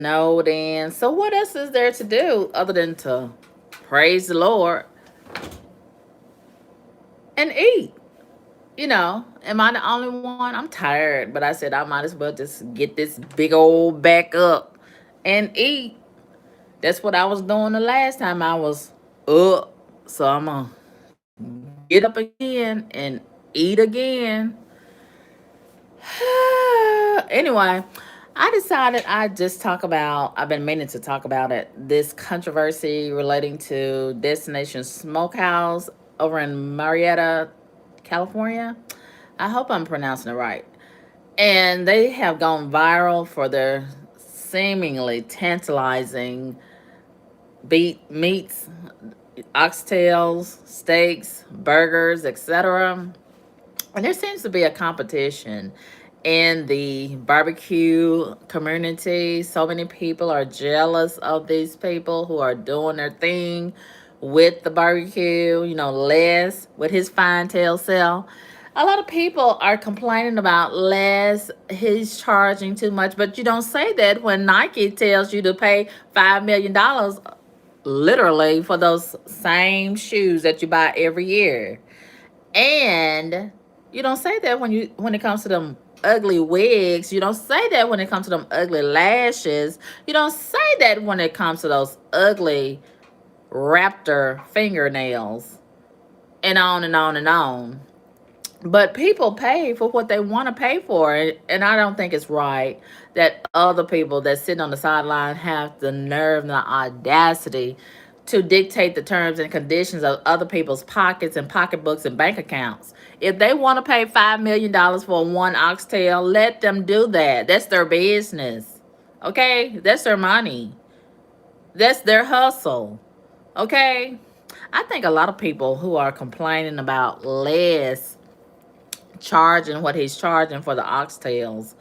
No, then. So what else is there to do other than to praise the Lord and eat? Am I the only one? I'm tired, but I said I might as well just get this big old back up and eat. That's what I was doing the last time I was up. So I'm gonna get up again and eat again. Anyway, I decided I'd just talk about, I've been meaning to talk about it, this controversy relating to Destination Smokehouse over in Marietta, California. I hope I'm pronouncing it right. And they have gone viral for their seemingly tantalizing beet meats, oxtails, steaks, burgers, etc. And there seems to be a competition in the barbecue community. So many people are jealous of these people who are doing their thing with the barbecue. Les with his fine tail self. A lot of people are complaining about Les. He's charging too much, but you don't say that when Nike tells you to pay $5 million literally for those same shoes that you buy every year. And you don't say that when it comes to them ugly wigs. You don't say that when it comes to them ugly lashes. You don't say that when it comes to those ugly raptor fingernails. And on and on and on. But people pay for what they want to pay for. And I don't think it's right that other people that sit on the sideline have the nerve and the audacity to dictate the terms and conditions of other people's pockets and pocketbooks and bank accounts. If they want to pay $5 million for one oxtail, let them do that. That's their business. Okay? That's their money. That's their hustle. Okay? I think a lot of people who are complaining about less charging what he's charging for the oxtails,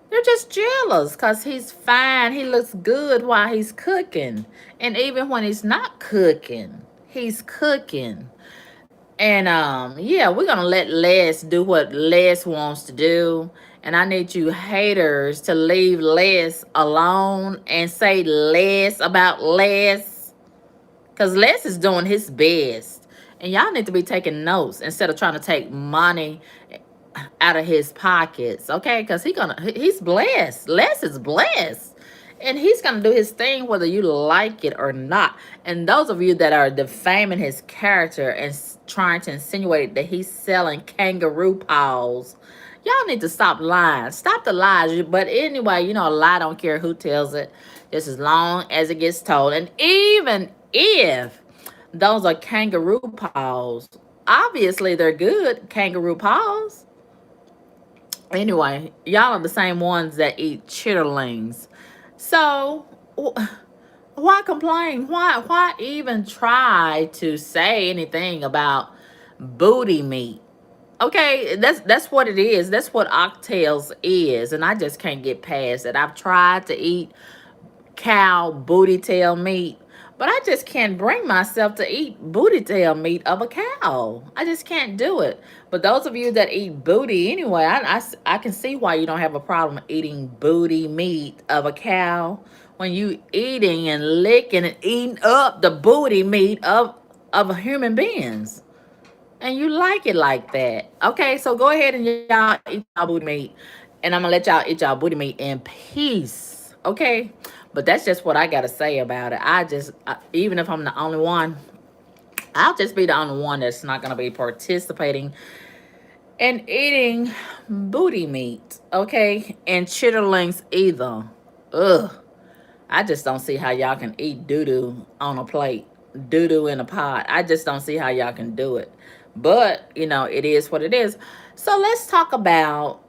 they're just jealous because he's fine. He looks good while he's cooking. And even when he's not cooking, he's cooking. And yeah, we're gonna let Les do what Les wants to do. And I need you haters to leave Les alone and say less about Les. Cause Les is doing his best. And y'all need to be taking notes instead of trying to take money out of his pockets, okay? Because he's blessed. Les is blessed. And he's gonna do his thing whether you like it or not. And those of you that are defaming his character and trying to insinuate that he's selling kangaroo paws, y'all need to stop lying. Stop the lies. But anyway, a lie don't care who tells it, just as long as it gets told. And even if those are kangaroo paws, obviously they're good kangaroo paws. Anyway, y'all are the same ones that eat chitterlings. So why complain? Why even try to say anything about booty meat? Okay, that's what it is. That's what oxtails is, and I just can't get past it. I've tried to eat cow booty tail meat, but I just can't bring myself to eat booty tail meat of a cow. I just can't do it. But those of you that eat booty anyway, I can see why you don't have a problem eating booty meat of a cow when you eating and licking and eating up the booty meat of human beings. And you like it like that. Okay, so go ahead and y'all eat y'all booty meat. And I'm gonna let y'all eat y'all booty meat in peace. Okay? But that's just what I gotta say about it. Even if I'm the only one, I'll just be the only one that's not gonna be participating in eating booty meat. Okay? And chitterlings either. Ugh. I just don't see how y'all can eat doo-doo on a plate, doo-doo in a pot. I just don't see how y'all can do it. But, it is what it is. So let's talk about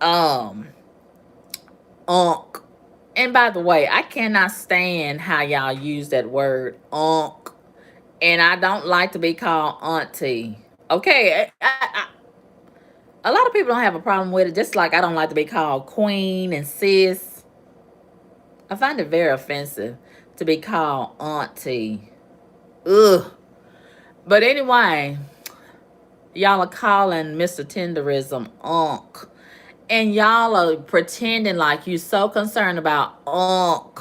um unk. And by the way, I cannot stand how y'all use that word unk. And I don't like to be called auntie. Okay, a lot of people don't have a problem with it, just like I don't like to be called queen and sis. I find it very offensive to be called auntie. Ugh. But anyway, y'all are calling Mr. Tenderism unk. And y'all are pretending like you so concerned about Unc,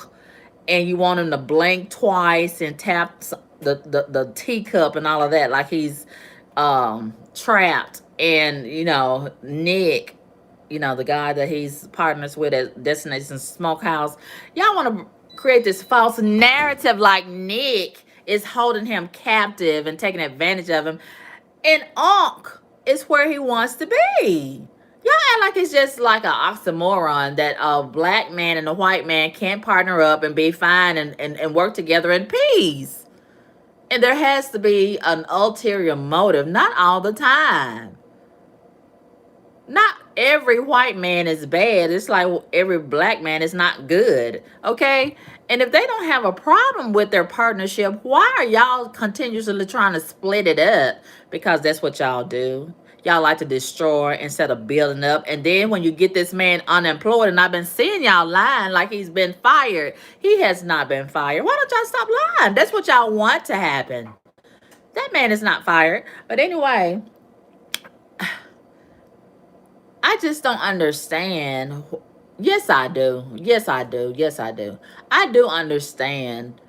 and you want him to blink twice and tap the teacup and all of that, like he's trapped. And Nick, the guy that he's partners with at Destination Smokehouse, y'all want to create this false narrative like Nick is holding him captive and taking advantage of him, and Ankh is where he wants to be. Y'all act like it's just like an oxymoron that a black man and a white man can't partner up and be fine and work together in peace. And there has to be an ulterior motive, not all the time. Not every white man is bad. It's like every black man is not good. Okay? And if they don't have a problem with their partnership, why are y'all continuously trying to split it up? Because that's what y'all do. Y'all like to destroy instead of building up. And then when you get this man unemployed, and I've been seeing y'all lying like he's been fired. He has not been fired. Why don't y'all stop lying? That's what y'all want to happen. That man is not fired. But anyway, I just don't understand. Yes, I do. Yes, I do. Yes, I do. I do understand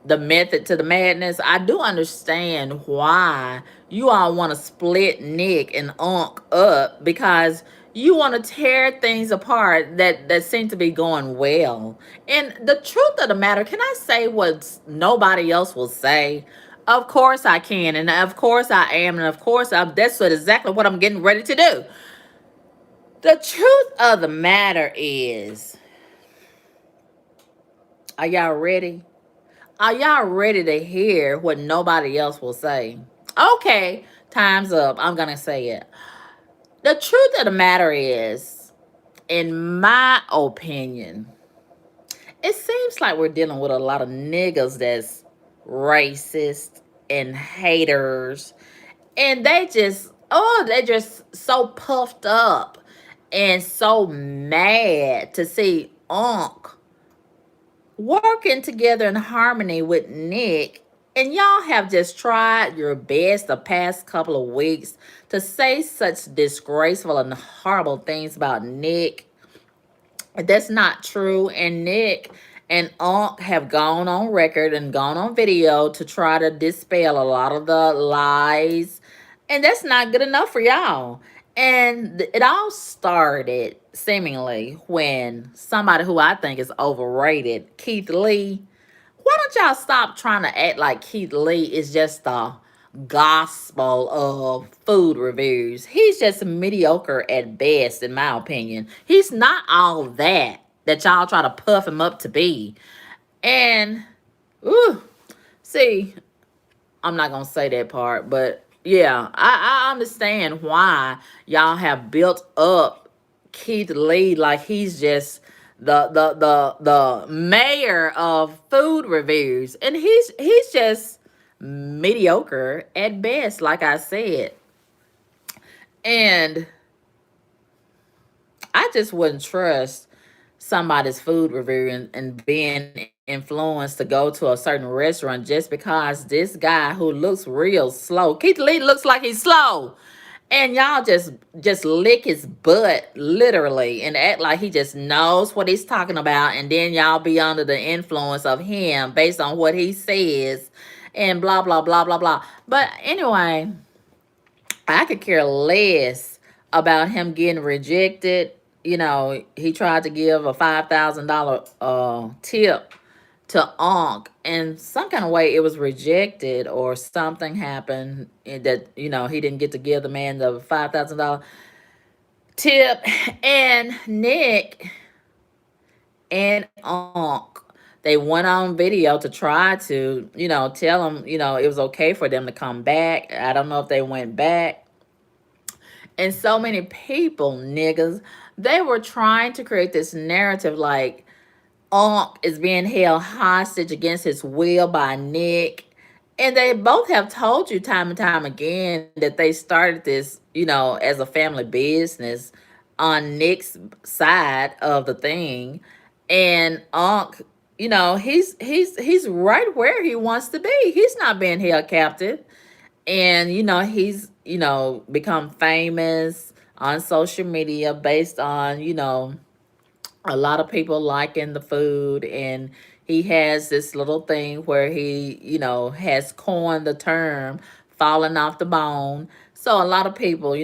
the method to the madness. I do understand why you all want to split Nick and Unc up, because you want to tear things apart that seem to be going well. And the truth of the matter, can I say what nobody else will say? Of course I can, and of course I am, and of course that's exactly what I'm getting ready to do. The truth of the matter is, are y'all ready? Are y'all ready to hear what nobody else will say? Okay, time's up. I'm going to say it. The truth of the matter is, in my opinion, it seems like we're dealing with a lot of niggas that's racist and haters. And they just so puffed up and so mad to see Unc working together in harmony with Nick. And y'all have just tried your best the past couple of weeks to say such disgraceful and horrible things about Nick. That's not true. And Nick and Unc have gone on record and gone on video to try to dispel a lot of the lies. And that's not good enough for y'all. And it all started seemingly when somebody who I think is overrated, Keith Lee. Why don't y'all stop trying to act like Keith Lee is just the gospel of food reviews? He's just mediocre at best, in my opinion. He's not all that y'all try to puff him up to be. And, ooh, see, I'm not gonna say that part, but yeah, I understand why y'all have built up Keith Lee like he's just the mayor of food reviews, and he's just mediocre at best, like I said. And I just wouldn't trust somebody's food review and being influenced to go to a certain restaurant just because this guy who looks real slow, Keith Lee, looks like he's slow. And y'all just lick his butt literally and act like he just knows what he's talking about, and then y'all be under the influence of him based on what he says and blah blah blah blah blah. But anyway, I could care less about him getting rejected. He tried to give a $5,000 tip to Onk, and some kind of way it was rejected or something happened that he didn't get to give the man the $5,000 tip. And Nick and Onk, they went on video to try to tell him it was okay for them to come back. I don't know if they went back. And so many people, niggas, they were trying to create this narrative like Unc is being held hostage against his will by Nick. And they both have told you time and time again that they started this, as a family business on Nick's side of the thing. And Unc, he's right where he wants to be. He's not being held captive. And he's become famous on social media based on, a lot of people liking the food, and he has this little thing where he has coined the term falling off the bone. So a lot of people,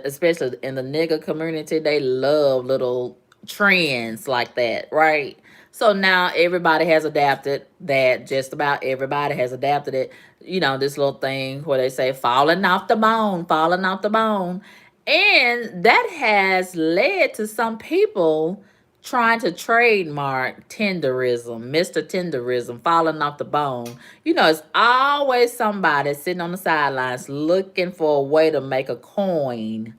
especially in the nigger community, they love little trends like that, right? So now everybody has adapted that. Just about everybody has adapted it. This little thing where they say falling off the bone, falling off the bone. And that has led to some people trying to trademark tenderism, Mr. Tenderism, falling off the bone. It's always somebody sitting on the sidelines looking for a way to make a coin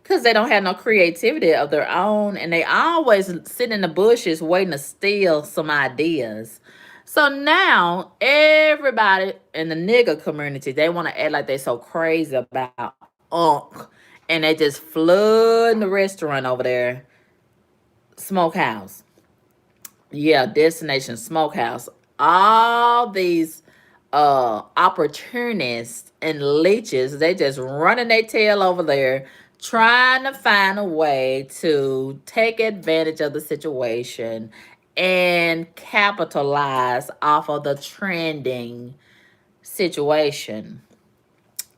because they don't have no creativity of their own, and they always sit in the bushes waiting to steal some ideas. So now everybody in the nigger community, they want to act like they so crazy about unk, and they just flood the restaurant over there, Smokehouse. Yeah, Destination Smokehouse. All these opportunists and leeches, they just running their tail over there, trying to find a way to take advantage of the situation and capitalize off of the trending situation.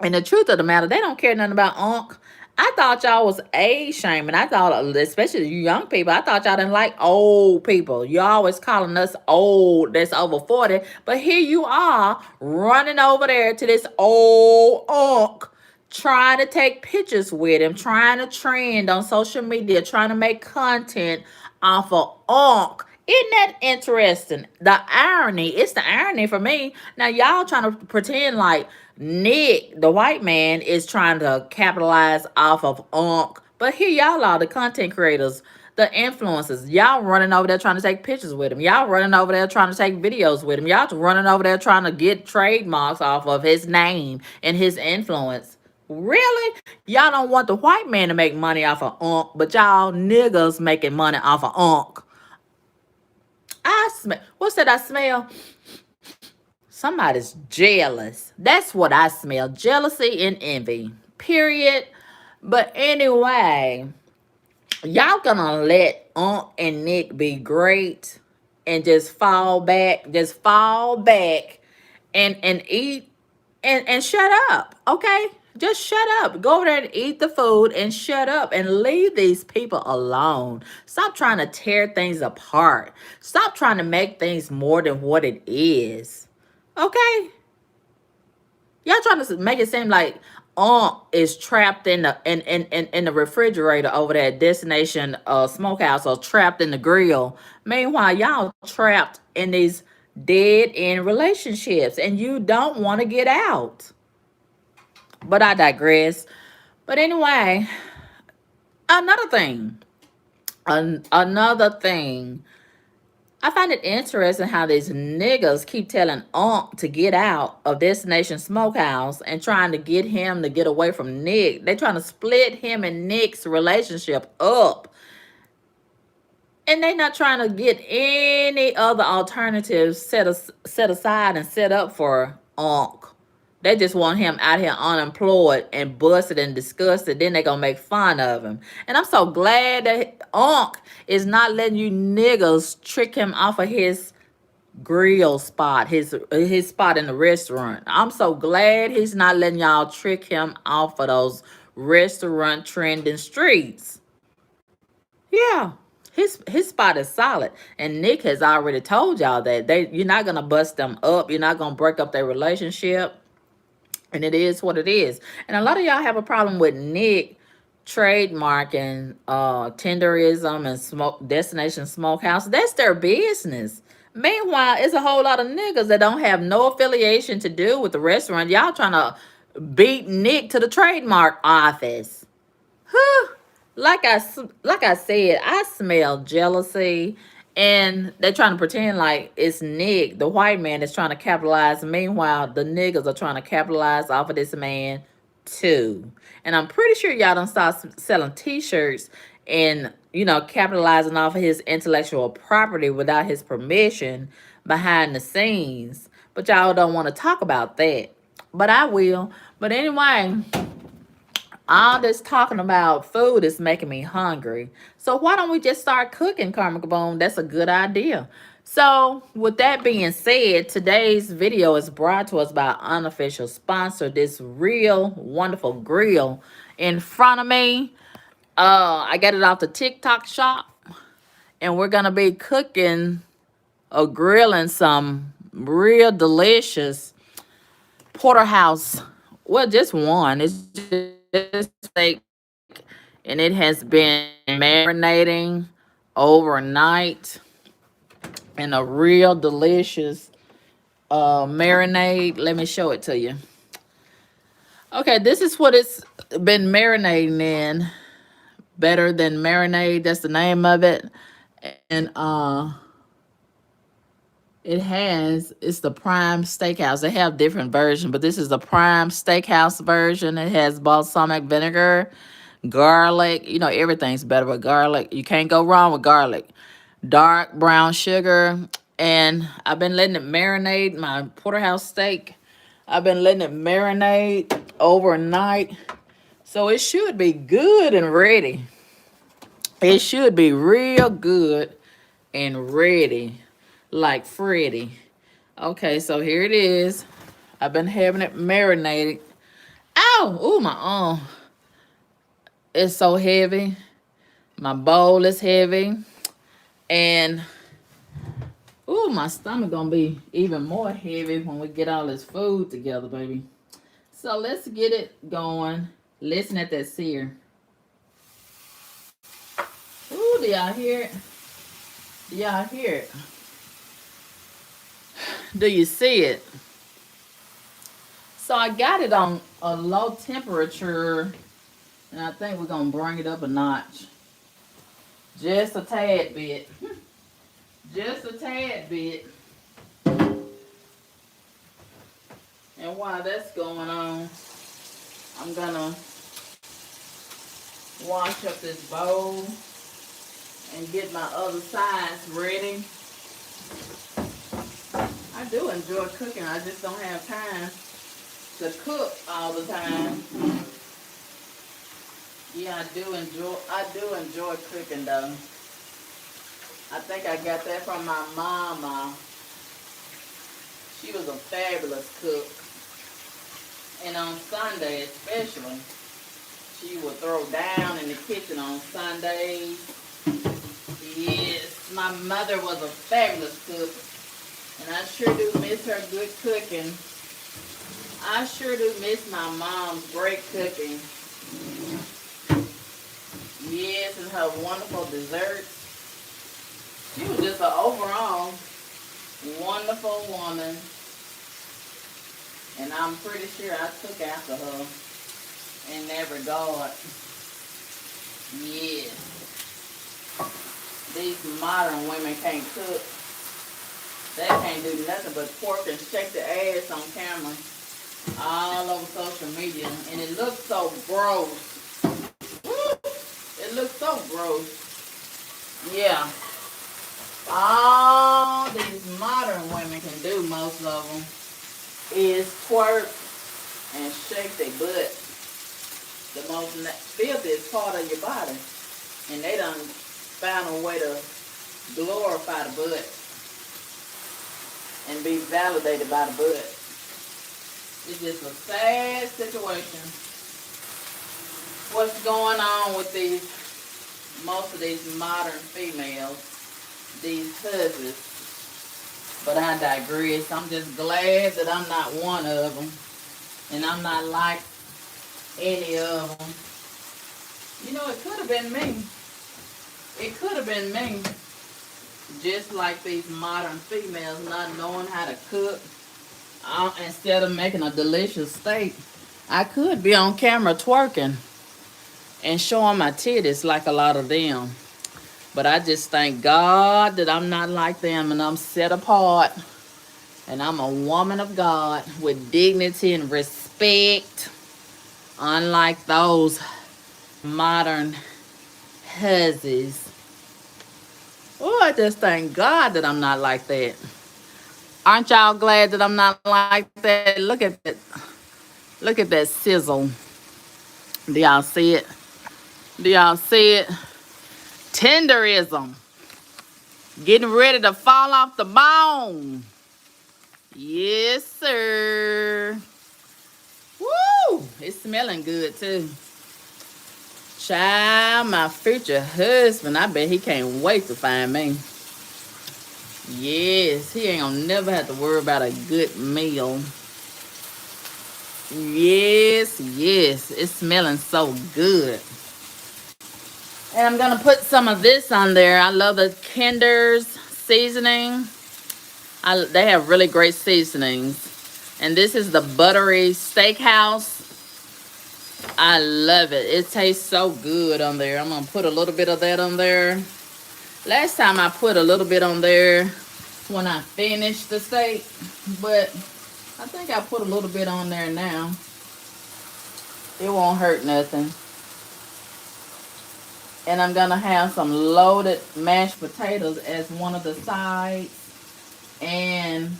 And the truth of the matter, they don't care nothing about unk. I thought y'all was age shaming. I thought, especially you young people, I thought y'all didn't like old people. You always calling us old that's over 40. But here you are running over there to this old unk, trying to take pictures with him, trying to trend on social media, trying to make content off of unk. Isn't that interesting? The irony, it's the irony for me. Now, y'all trying to pretend like Nick, the white man, is trying to capitalize off of unk. But here y'all are, the content creators, the influencers. Y'all running over there trying to take pictures with him. Y'all running over there trying to take videos with him. Y'all running over there trying to get trademarks off of his name and his influence. Really? Y'all don't want the white man to make money off of unk, but y'all niggas making money off of unk. I smell. What's that I smell? Somebody's jealous. That's what I smell. Jealousy and envy. Period. But anyway, y'all gonna let Aunt and Nick be great and just fall back and eat and shut up, okay? Just shut up. Go over there and eat the food and shut up and leave these people alone. Stop trying to tear things apart. Stop trying to make things more than what it is. Okay? Y'all trying to make it seem like Aunt is trapped in the refrigerator over there at Destination Smokehouse, or trapped in the grill. Meanwhile, y'all trapped in these dead end relationships and you don't want to get out. But I digress. But anyway, another thing. Another thing. I find it interesting how these niggas keep telling Unc to get out of Destination Smokehouse and trying to get him to get away from Nick. They trying to split him and Nick's relationship up. And they not trying to get any other alternatives set aside and set up for Unc. They just want him out here unemployed and busted and disgusted. Then they gonna make fun of him. And I'm so glad that Unc is not letting you niggas trick him off of his grill spot, his spot in the restaurant. I'm so glad he's not letting y'all trick him off of those restaurant trending streets. Yeah. His spot is solid. And Nick has already told y'all that you're not gonna bust them up. You're not gonna break up their relationship. And it is what it is. And a lot of y'all have a problem with Nick trademarking tenderism and Destination Smokehouse. That's their business. Meanwhile, it's a whole lot of niggas that don't have no affiliation to do with the restaurant. Y'all trying to beat Nick to the trademark office. Whew. Like I said, I smell jealousy, and they're trying to pretend like it's Nick, the white man, that's trying to capitalize. Meanwhile, the niggas are trying to capitalize off of this man too. And I'm pretty sure y'all don't start selling T-shirts and capitalizing off of his intellectual property without his permission behind the scenes. But y'all don't want to talk about that. But I will. But anyway, All this talking about food is making me hungry. So why don't we just start cooking, Karma Kaboom? That's a good idea. So with that being said, today's video is brought to us by unofficial sponsor, this real wonderful grill in front of me. I got it off the TikTok shop, and we're gonna be cooking or grilling some real delicious porterhouse. Well, just one. It's just steak, and it has been marinating overnight in a real delicious marinade. Let me show it to you. Okay, this is what it's been marinating in. Better than marinade. That's the name of it. And it's the prime steakhouse. They have different versions, but this is the prime steakhouse version. It has balsamic vinegar, garlic. You know, everything's better with garlic. You can't go wrong with garlic. Dark brown sugar. And I've been letting it marinate my porterhouse steak. I've been letting it marinate overnight. So it should be good and ready. It should be real good and ready, like Freddy. Okay, so here it is. I've been having it marinated. Ow! Ooh, my arm. It's so heavy. My bowl is heavy. And, ooh, my stomach gonna be even more heavy when we get all this food together, baby. So let's get it going. Listen at that sear. Ooh, do y'all hear it? Do y'all hear it? Do you see it? So I got it on a low temperature, and I think we're gonna bring it up a notch. Just a tad bit. Just a tad bit. And while that's going on, I'm gonna wash up this bowl and get my other sides ready. I do enjoy cooking. I just don't have time to cook all the time. Yeah, I do enjoy cooking though. I think I got that from my mama. She was a fabulous cook. And on Sunday especially, she would throw down in the kitchen on Sundays. Yes, my mother was a fabulous cook. And I sure do miss her good cooking. I sure do miss my mom's great cooking. Yes, and her wonderful desserts. She was just an overall wonderful woman. And I'm pretty sure I took after her in that regard. Yes. These modern women can't cook. They can't do nothing but twerk and shake their ass on camera all over social media. And it looks so gross. Woo! It looks so gross. Yeah. All these modern women can do, most of them, is twerk and shake their butt. The most filthiest part of your body. And they done found a way to glorify the butt and be validated by the butt. It's just a sad situation. What's going on with most of these modern females, these husbands? But I digress. I'm just glad that I'm not one of them. And I'm not like any of them. You know, it could have been me. It could have been me. Just like these modern females not knowing how to cook. Instead of making a delicious steak, I could be on camera twerking and showing my titties like a lot of them. But I just thank God that I'm not like them and I'm set apart. And I'm a woman of God with dignity and respect. Unlike those modern hussies. Oh, I just thank God that I'm not like that. Aren't y'all glad that I'm not like that? Look at that. Look at that sizzle. Do y'all see it? Do y'all see it? Tenderism. Getting ready to fall off the bone. Yes, sir. Woo! It's smelling good, too. Child, my future husband, I bet he can't wait to find me. Yes, he ain't gonna never have to worry about a good meal. Yes, yes, it's smelling so good. And I'm gonna put some of this on there. I love the Kinder's seasoning. They have really great seasonings. And this is the buttery steakhouse. I love it. It tastes so good on there. I'm gonna put a little bit of that on there. Last time I put a little bit on there when I finished the steak, but I think I put a little bit on there now. It won't hurt nothing. And I'm gonna have some loaded mashed potatoes as one of the sides. And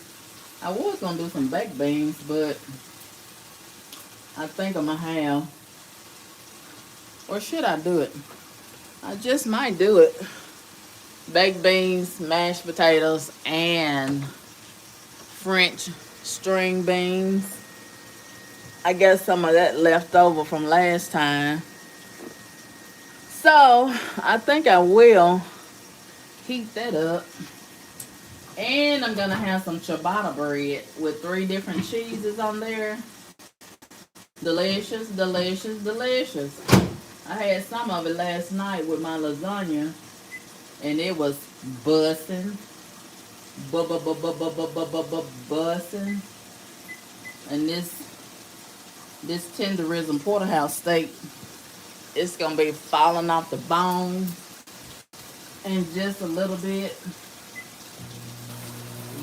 I was gonna do some baked beans, but I think I'm gonna have, or should I do it? I just might do it. Baked beans, mashed potatoes, and French string beans. I got some of that left over from last time. So I think I will heat that up. And I'm gonna have some ciabatta bread with 3 different cheeses on there. Delicious, delicious, delicious. I had some of it last night with my lasagna, and it was bussin', bussin'. And this Tendernism porterhouse steak, it's gonna be falling off the bone in just a little bit.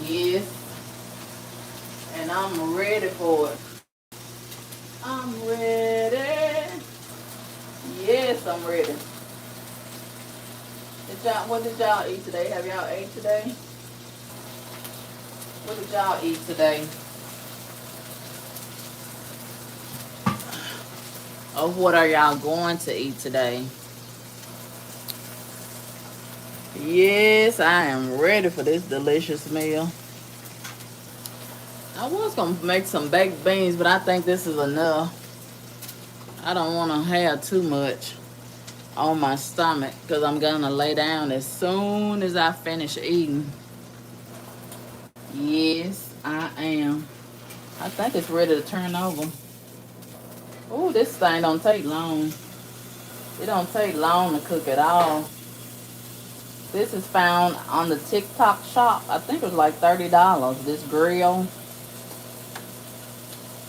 Yes, and I'm ready for it. I'm ready. Yes, I'm ready. What did y'all eat today? Have y'all ate today? What did y'all eat today? Or what are y'all going to eat today? Yes, I am ready for this delicious meal. I was going to make some baked beans, but I think this is enough. I don't want to have too much on my stomach because I'm going to lay down as soon as I finish eating. Yes, I am. I think it's ready to turn over. Oh, this thing don't take long. It don't take long to cook at all. This is found on the TikTok shop. I think it was like $30, this grill.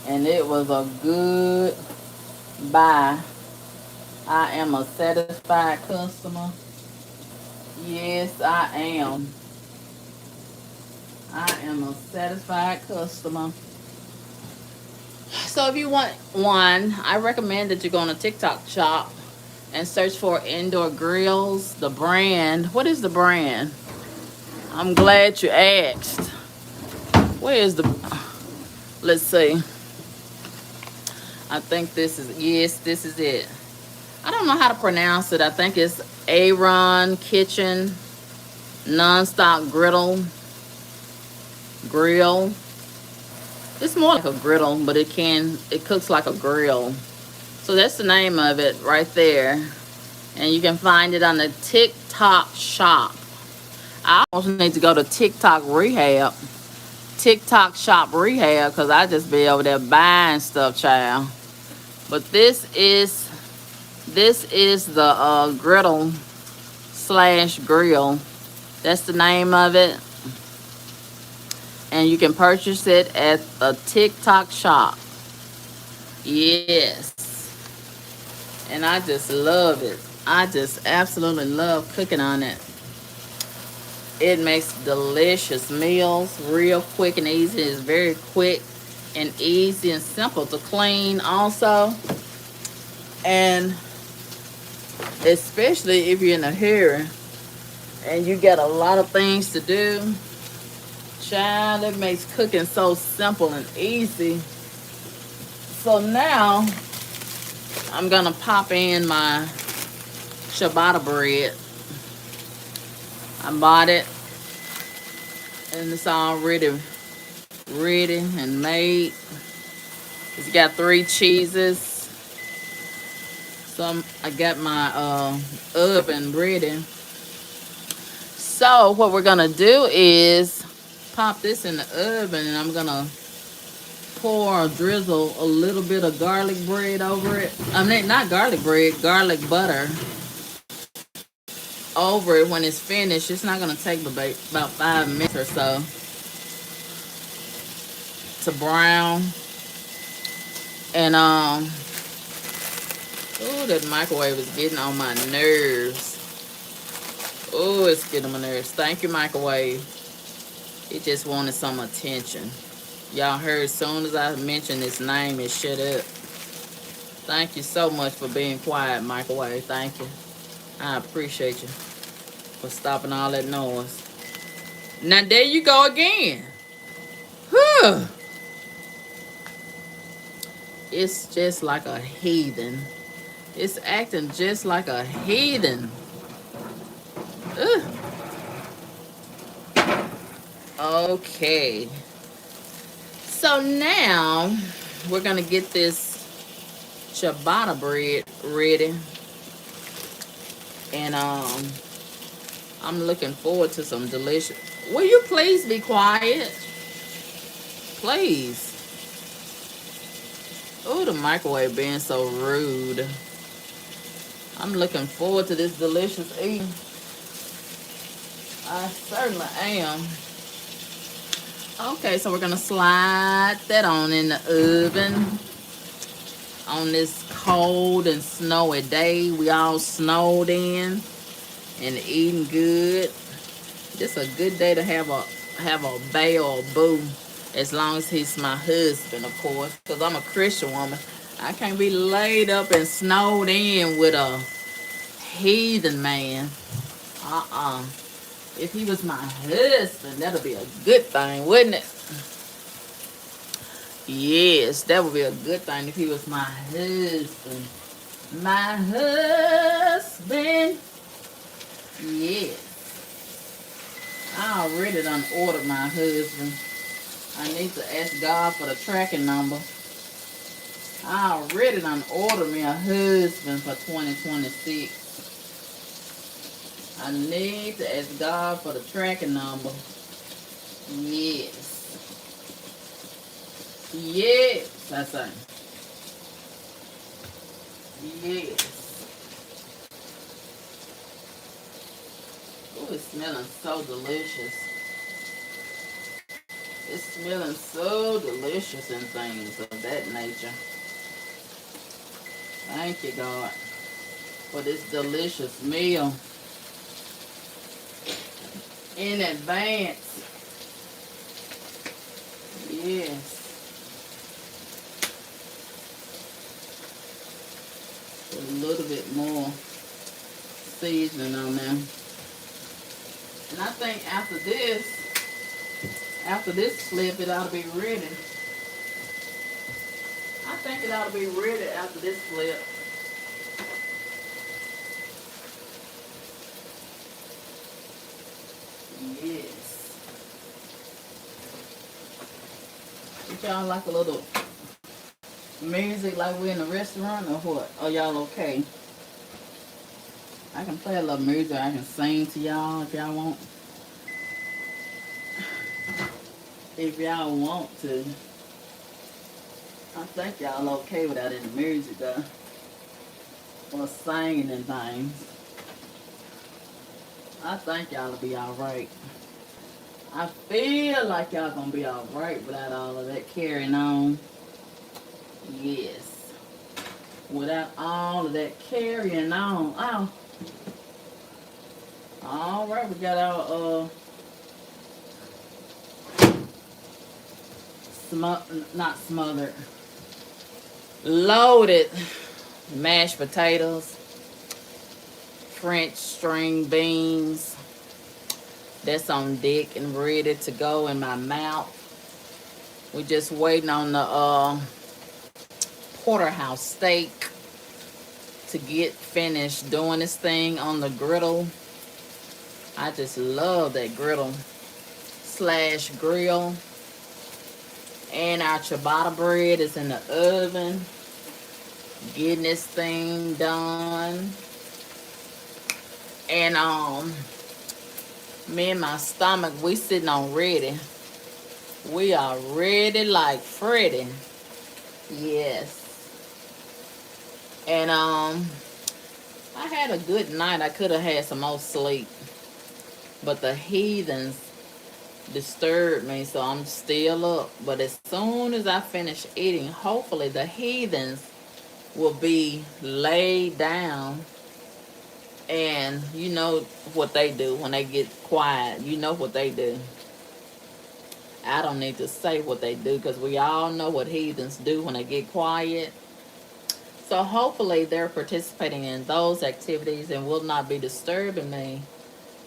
And it was a good buy. I am a satisfied customer. Yes, I am. I am a satisfied customer. So if you want one, I recommend that you go on a TikTok shop and search for Indoor Grills. The brand. What is the brand? I'm glad you asked. Where is the... Let's see. I think this is... Yes, this is it. I don't know how to pronounce it. I think it's Aaron Kitchen Non-Stop Griddle. Grill. It's more like a griddle, but it cooks like a grill. So that's the name of it right there. And you can find it on the TikTok shop. I also need to go to TikTok shop rehab, because I just be over there buying stuff, child. But this is the griddle / grill. That's the name of it. And you can purchase it at the TikTok shop. Yes. And I just love it. I just absolutely love cooking on it. It makes delicious meals, real quick and easy. It's very quick and easy and simple to clean also. And especially if you're in a hurry and you got a lot of things to do, child, it makes cooking so simple and easy. So now I'm gonna pop in my ciabatta bread. I bought it and it's already ready and made. It's got 3 cheeses. So I got my oven ready. So what we're gonna do is pop this in the oven, and I'm gonna pour or drizzle a little bit of garlic bread over it. I mean, not garlic bread, garlic butter over it when it's finished. It's not gonna take about 5 minutes or so to brown. And oh, that microwave is getting on my nerves. Oh, it's getting on my nerves. Thank you, microwave. It just wanted some attention. Y'all heard as soon as I mentioned its name, it shut up. Thank you so much for being quiet, microwave. Thank you. I appreciate you for stopping all that noise. Now there you go again. Whew. It's just like a heathen. It's acting just like a heathen. Ugh. Okay. So now we're gonna get this ciabatta bread ready. And I'm looking forward to some delicious. Will you please be quiet? Please. Oh, the microwave being so rude. I'm looking forward to this delicious eating. I certainly am. Okay, so we're gonna slide that on in the oven on this cold and snowy day. We all snowed in and eating good. Just a good day to have a bae or a boo, as long as he's my husband, of course, because I'm a Christian woman. I can't be laid up and snowed in with a heathen man. If he was my husband, that'd be a good thing, wouldn't it? Yes, that would be a good thing if he was my husband. My husband. Yes. I already done ordered my husband. I need to ask God for the tracking number. I already done ordered me a husband for 2026. I need to ask God for the tracking number. Yes. Yes, I say. Yes. Oh, it's smelling so delicious. It's smelling so delicious and things of that nature. Thank you, God, for this delicious meal in advance. Yes. A little bit more seasoning on there. And I think after this flip, it ought to be ready. I think it ought to be ready after this flip. Yes. Would y'all like a little music like we're in a restaurant or what? Are y'all okay? I can play a little music. I can sing to y'all if y'all want. If y'all want to. I think y'all okay without any music though. Or singing and things. I think y'all will be alright. I feel like y'all gonna be alright without all of that carrying on. Yes. Without all of that carrying on. Oh. Alright, we got our not smothered. Loaded mashed potatoes. French string beans. That's on deck and ready to go in my mouth. We're just waiting on the porterhouse steak to get finished doing this thing on the griddle. I just love that griddle slash grill. And our ciabatta bread is in the oven. Getting this thing done. And me and my stomach, we sitting on ready. We are ready like Freddy. Yes. And I had a good night. I could have had some more sleep. But the heathens disturbed me, so I'm still up. But as soon as I finish eating, hopefully the heathens will be laid down. And you know what they do when they get quiet. You know what they do. I don't need to say what they do because we all know what heathens do when they get quiet. So hopefully they're participating in those activities and will not be disturbing me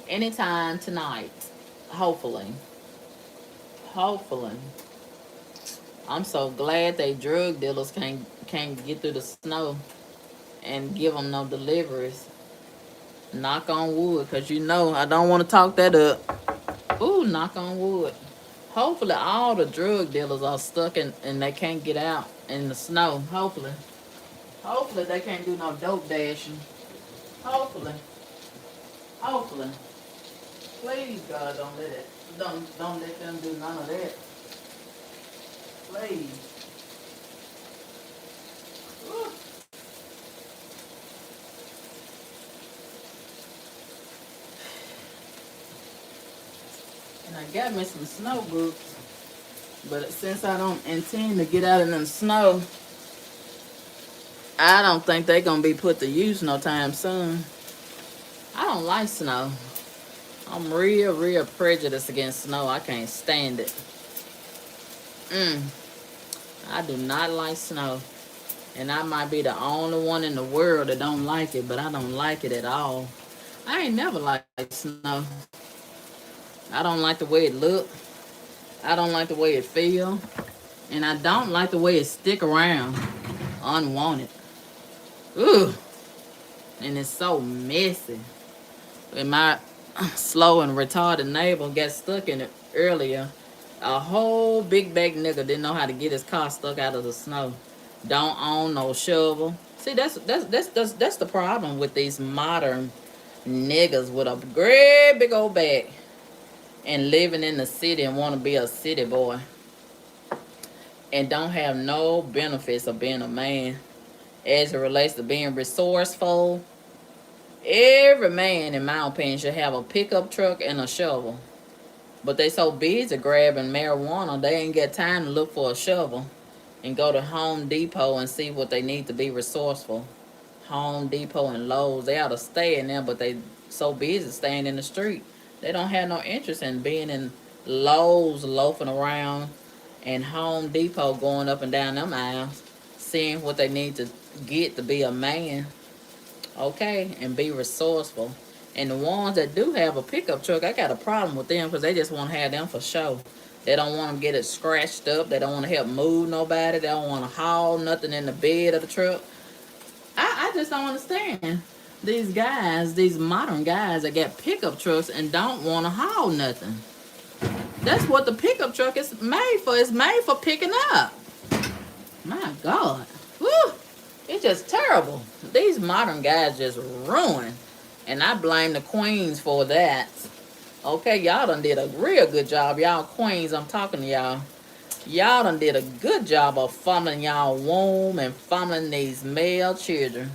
anytime tonight. Hopefully. Hopefully. I'm so glad they drug dealers can't get through the snow and give them no deliveries. Knock on wood, because you know I don't want to talk that up. Ooh, knock on wood. Hopefully all the drug dealers are stuck and they can't get out in the snow. Hopefully. Hopefully they can't do no dope dashing. Hopefully. Hopefully. Please, God, don't let them do none of that. Please. Woo. And I got me some snow boots, but since I don't intend to get out in the snow, I don't think they're gonna be put to use no time soon. I don't like snow. I'm real prejudiced against snow. I can't stand it. I do not like snow. And I might be the only one in the world that don't like it, but I don't like it at all. I ain't never liked snow. I don't like the way it look. I don't like the way it feel. And I don't like the way it stick around unwanted. Ugh. And it's so messy. And my slow and retarded neighbor got stuck in it earlier. A whole big back nigga didn't know how to get his car stuck out of the snow. Don't own no shovel. See, that's the problem with these modern niggas with a great big old back and living in the city and want to be a city boy and don't have no benefits of being a man as it relates to being resourceful. Every man, in my opinion, should have a pickup truck and a shovel. But they so busy grabbing marijuana, they ain't got time to look for a shovel and go to Home Depot and see what they need to be resourceful. Home Depot and Lowe's, they ought to stay in there, but they so busy staying in the street. They don't have no interest in being in Lowe's loafing around and Home Depot going up and down them aisles, seeing what they need to get to be a man, okay, and be resourceful. And the ones that do have a pickup truck, I got a problem with them because they just want to have them for show. They don't want to get it scratched up. They don't want to help move nobody. They don't want to haul nothing in the bed of the truck. I just don't understand these guys, these modern guys that got pickup trucks and don't want to haul nothing. That's what the pickup truck is made for. It's made for picking up. My God. Woo. It's just terrible. These modern guys just ruin. And I blame the queens for that. Okay, y'all done did a real good job. Y'all queens, I'm talking to y'all. Y'all done did a good job of fumbling y'all womb and fumbling these male children.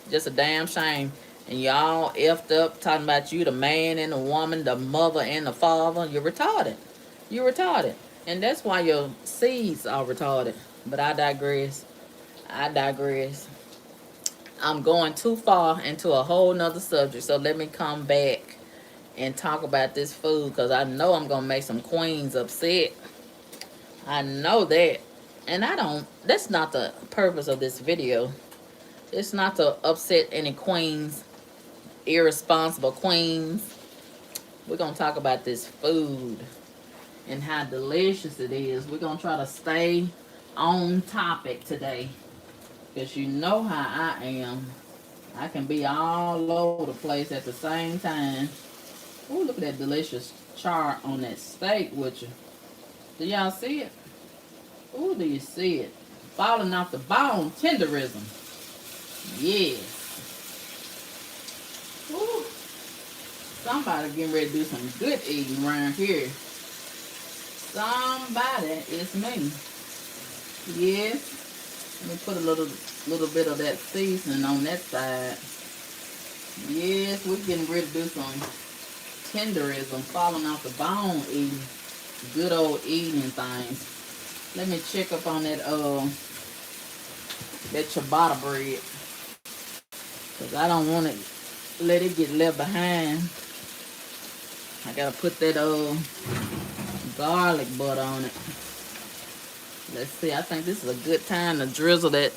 Just a damn shame. And y'all effed up talking about you, the man and the woman, the mother and the father. You're retarded. You're retarded. And that's why your seeds are retarded. But I digress. I digress. I'm going too far into a whole nother subject. So let me come back and talk about this food because I know I'm going to make some queens upset. I know that. And that's not the purpose of this video. It's not to upset any queens, irresponsible queens. We're going to talk about this food and how delicious it is. We're going to try to stay on topic today. Because you know how I am. I can be all over the place at the same time. Ooh, look at that delicious char on that steak with you. Do y'all see it? Ooh, do you see it? Falling off the bone, tenderism. Yes. Ooh, somebody getting ready to do some good eating around here. Somebody, it's me. Yes. Let me put a little bit of that seasoning on that side. Yes, we're getting ready to do some tenderism, falling off the bone eating. Good old eating things. Let me check up on that ciabatta bread. Cause I don't want to let it get left behind. I gotta put that garlic butter on it. Let's see, I think this is a good time to drizzle that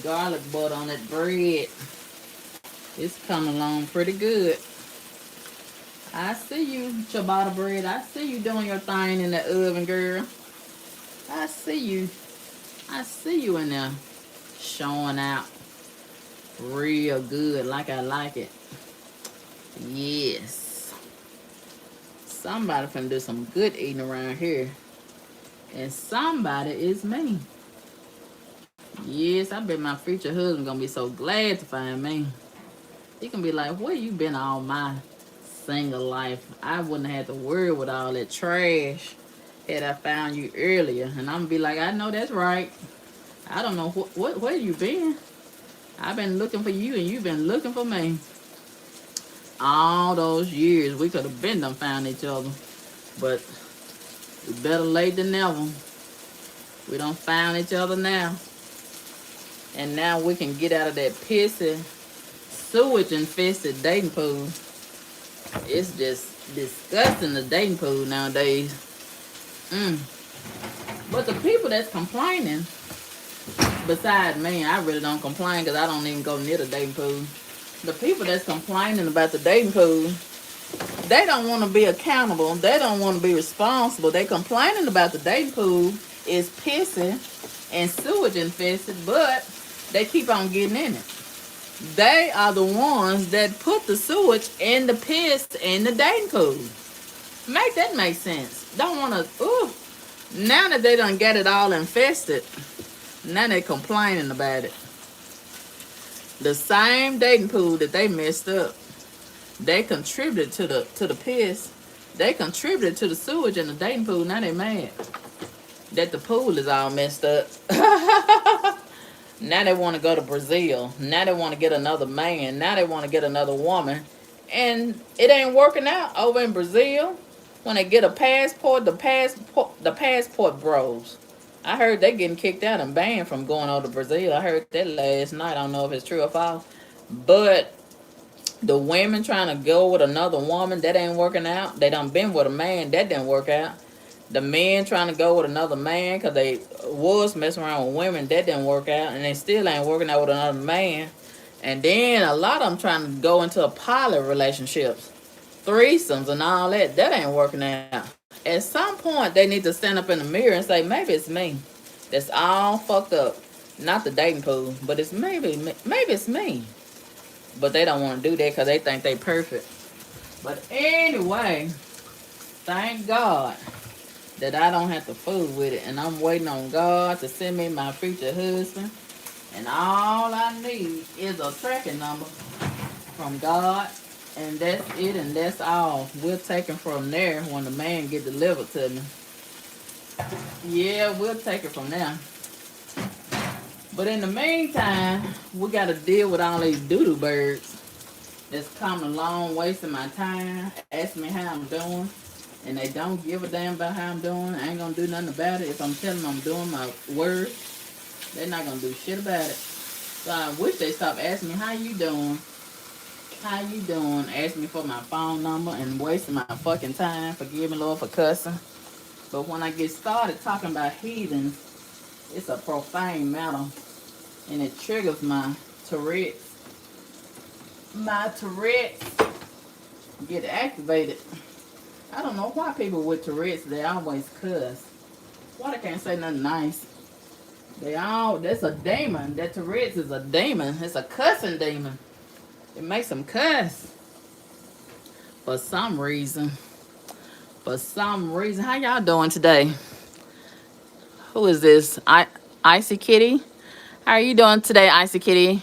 garlic butter on that bread. It's coming along pretty good. I see you, ciabatta bread. I see you doing your thing in the oven, girl. I see you. I see you in there showing out real good like I like it. Yes. Somebody finna do some good eating around here. And somebody is me. Yes, I bet my future husband gonna be so glad to find me. He can be like, where you been all my single life? I wouldn't have to worry with all that trash had I found you earlier. And I'm gonna be like, I know that's right. I don't know where you been. I've been looking for you and you've been looking for me. All those years we could have been done found each other. But it's better late than never. We done found each other now. And now we can get out of that pissy, sewage infested dating pool. It's just disgusting, the dating pool nowadays. But the people that's complaining, besides me, I really don't complain because I don't even go near the dating pool. The people that's complaining about the dating pool, they don't want to be accountable. They don't want to be responsible. They complaining about the dating pool is pissing and sewage infested, but they keep on getting in it. They are the ones that put the sewage and the piss in the dating pool. Make that make sense. Don't want to, now that they done get it all infested, now they complaining about it. The same dating pool that they messed up, they contributed to the piss. They contributed to the sewage in the dating pool. Now they mad that the pool is all messed up. Now they want to go to Brazil. Now they want to get another man. Now they want to get another woman. And it ain't working out over in Brazil. When they get a passport, the passport bros. I heard they getting kicked out and banned from going over to Brazil. I heard that last night. I don't know if it's true or false. But the women trying to go with another woman, that ain't working out. They done been with a man, that didn't work out. The men trying to go with another man because they was messing around with women, that didn't work out. And they still ain't working out with another man. And then a lot of them trying to go into a poly relationships, threesomes and all that. That ain't working out. At some point, they need to stand up in the mirror and say, maybe it's me. That's all fucked up. Not the dating pool, but it's maybe it's me. But they don't want to do that because they think they perfect. But anyway, thank God that I don't have to fool with it. And I'm waiting on God to send me my future husband. And all I need is a tracking number from God. And that's it, and that's all. We'll take him from there when the man get delivered to me. Yeah, we'll take it from there. But in the meantime, we got to deal with all these doodoo birds that's coming along, wasting my time, asking me how I'm doing. And they don't give a damn about how I'm doing. I ain't going to do nothing about it. If I'm telling them I'm doing my word, they're not going to do shit about it. So I wish they stop asking me, how you doing? How you doing? Ask me for my phone number and wasting my fucking time. Forgive me, Lord, for cussing. But when I get started talking about heathens, it's a profane matter. And it triggers my Tourette's. My Tourette's get activated. I don't know why people with Tourette's, they always cuss. Why they can't say nothing nice? They all, that's a demon. That Tourette's is a demon. It's a cussing demon. It makes them cuss for some reason. For some reason. How y'all doing today? Who is this? Icy Kitty? How are you doing today, Icy Kitty?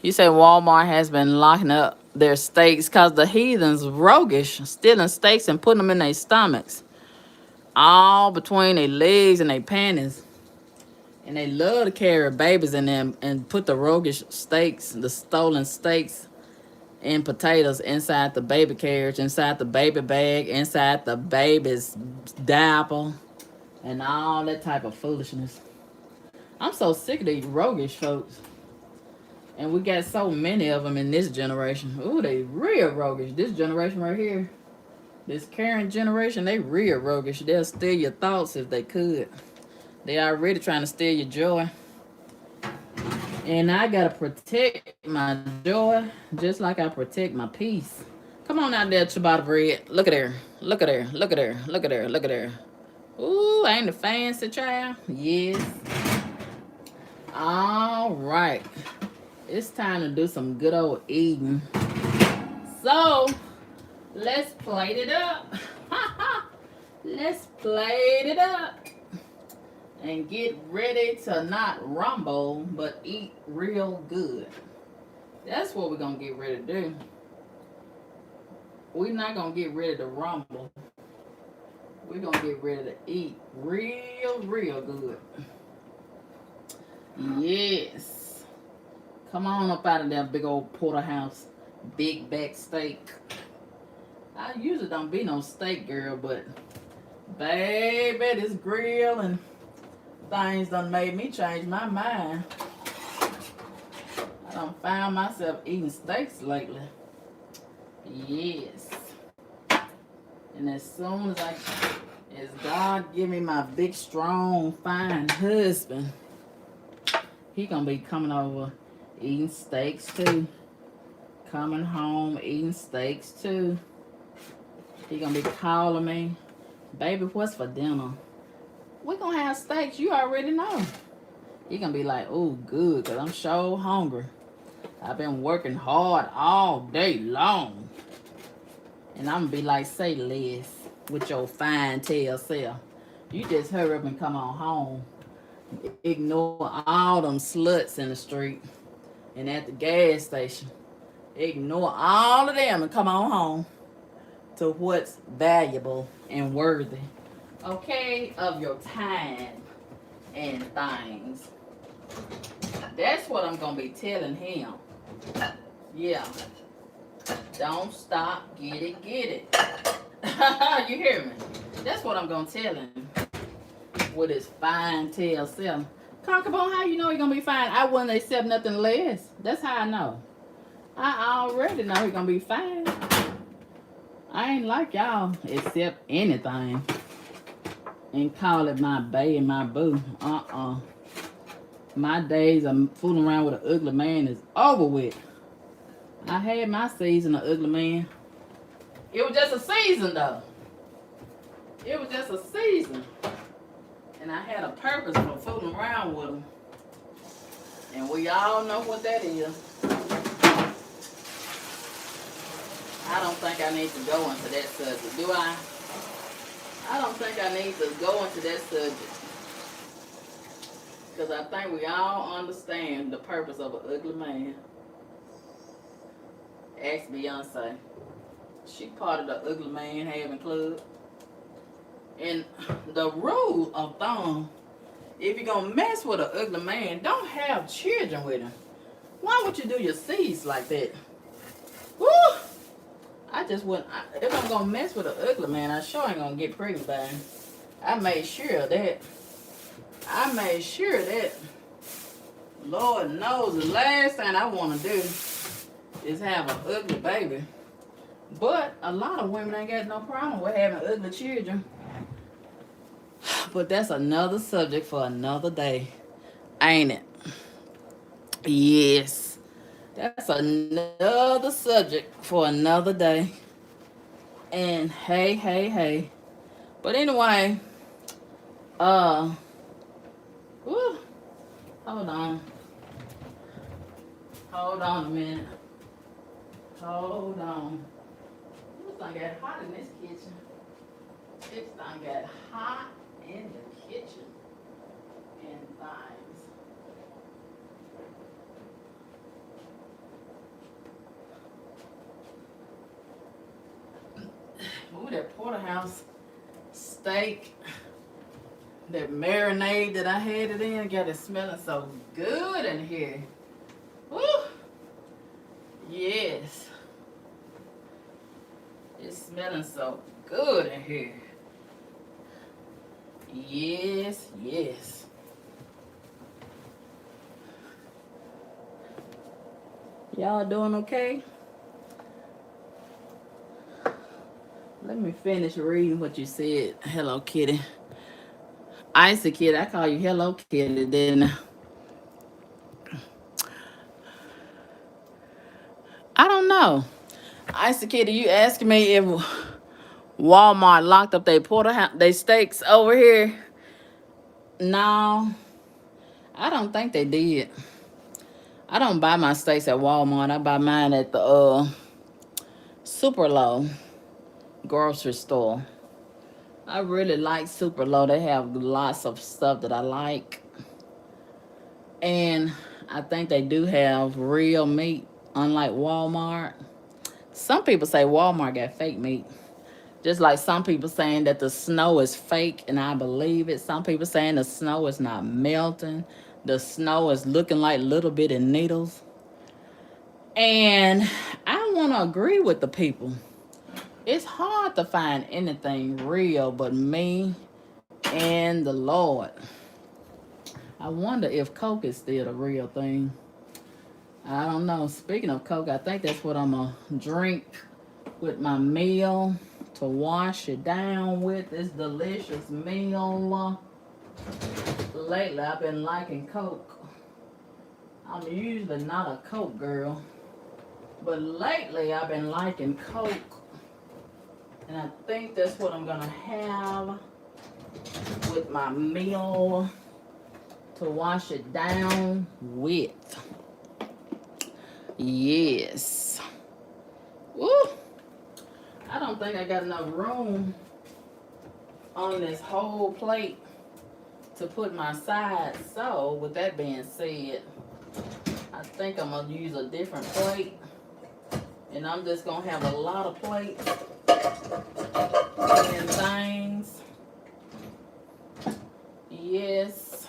You say Walmart has been locking up their steaks because the heathens roguish, stealing steaks and putting them in their stomachs. All between their legs and their panties. And they love to carry babies in them and put the roguish steaks, the stolen steaks, and potatoes inside the baby carriage, inside the baby bag, inside the baby's diaper, and all that type of foolishness. I'm so sick of these roguish folks. And we got so many of them in this generation. Ooh, they real roguish. This generation right here, this current generation, they real roguish. They'll steal your thoughts if they could. They already trying to steal your joy. And I gotta protect my joy just like I protect my peace. Come on out there, ciabatta bread. Look at her. Look at her. Look at her. Look at her. Look at her. Ooh, ain't a fancy child? Yes. All right. It's time to do some good old eating. So, let's plate it up. Let's plate it up. And get ready to not rumble, but eat real good. That's what we're going to get ready to do. We're not going to get ready to rumble. We're going to get ready to eat real good. Yes. Come on up out of that big old porterhouse, big back steak. I usually don't be no steak girl, but baby, this grill and things done made me change my mind. I done found myself eating steaks lately. Yes. And as soon as God give me my big, strong, fine husband, he gonna be coming over eating steaks too. Coming home eating steaks too. He gonna be calling me, baby, what's for dinner? We gonna have steaks, you already know. He gonna be like, oh, good, because I'm so hungry. I've been working hard all day long. And I'm gonna be like, say less with your fine tail self. You just hurry up and come on home. Ignore all them sluts in the street and at the gas station. Ignore all of them and come on home to what's valuable and worthy. Okay, of your time and things. That's what I'm gonna be telling him. Yeah. Don't stop, get it, get it. You hear me? That's what I'm gonna tell him. With his fine tail self. Concubone, how you know he's gonna be fine? I wouldn't accept nothing less. That's how I know. I already know he's gonna be fine. I ain't like y'all accept anything and call it my bae and my boo. My days of fooling around with an ugly man is over with. I had my season of ugly man. It was just a season though. It was just a season. And I had a purpose for fooling around with them. And we all know what that is. I don't think I need to go into that subject, do I? I don't think I need to go into that subject. Because I think we all understand the purpose of an ugly man. Ask Beyonce. She part of the ugly man having club. And the rule of thumb, if you're going to mess with an ugly man, don't have children with him. Why would you do your seeds like that? Woo! I just wouldn't. If I'm going to mess with an ugly man, I sure ain't going to get pregnant by him. I made sure of that. I made sure of that. Lord knows the last thing I want to do is have an ugly baby. But a lot of women ain't got no problem with having ugly children. But that's another subject for another day, ain't it? Yes. That's another subject for another day. And hey. But anyway, whew, Hold on. Hold on a minute. Hold on. It's gonna get hot in this kitchen. It's gonna get hot in the kitchen and things. Ooh, that porterhouse steak, that marinade that I had it in, got it smelling so good in here. Woo! Yes. It's smelling so good in here. Yes, yes. Y'all doing okay? Let me finish reading what you said. Hello, Kitty. Icy Kitty, I call you Hello Kitty, didn't I? I don't know. Icy Kitty, you asking me if Walmart locked up their porterhouse, they steaks over here? No, I don't think they did. I don't buy my steaks at Walmart. I buy mine at the Super Low grocery store. I really like Super Low. They have lots of stuff that I like. And I think they do have real meat, unlike Walmart. Some people say Walmart got fake meat. Just like some people saying that the snow is fake, and I believe it. Some people saying the snow is not melting. The snow is looking like little bitty needles. And I want to agree with the people. It's hard to find anything real but me and the Lord. I wonder if Coke is still the real thing. I don't know. Speaking of Coke, I think that's what I'm going to drink with my meal to wash it down with. This delicious meal. Lately, I've been liking Coke. I'm usually not a Coke girl, but lately I've been liking Coke. And I think that's what I'm going to have with my meal to wash it down with. Yes. Woo! I don't think I got enough room on this whole plate to put my sides. So, with that being said, I think I'm going to use a different plate. And I'm just going to have a lot of plates and things. Yes.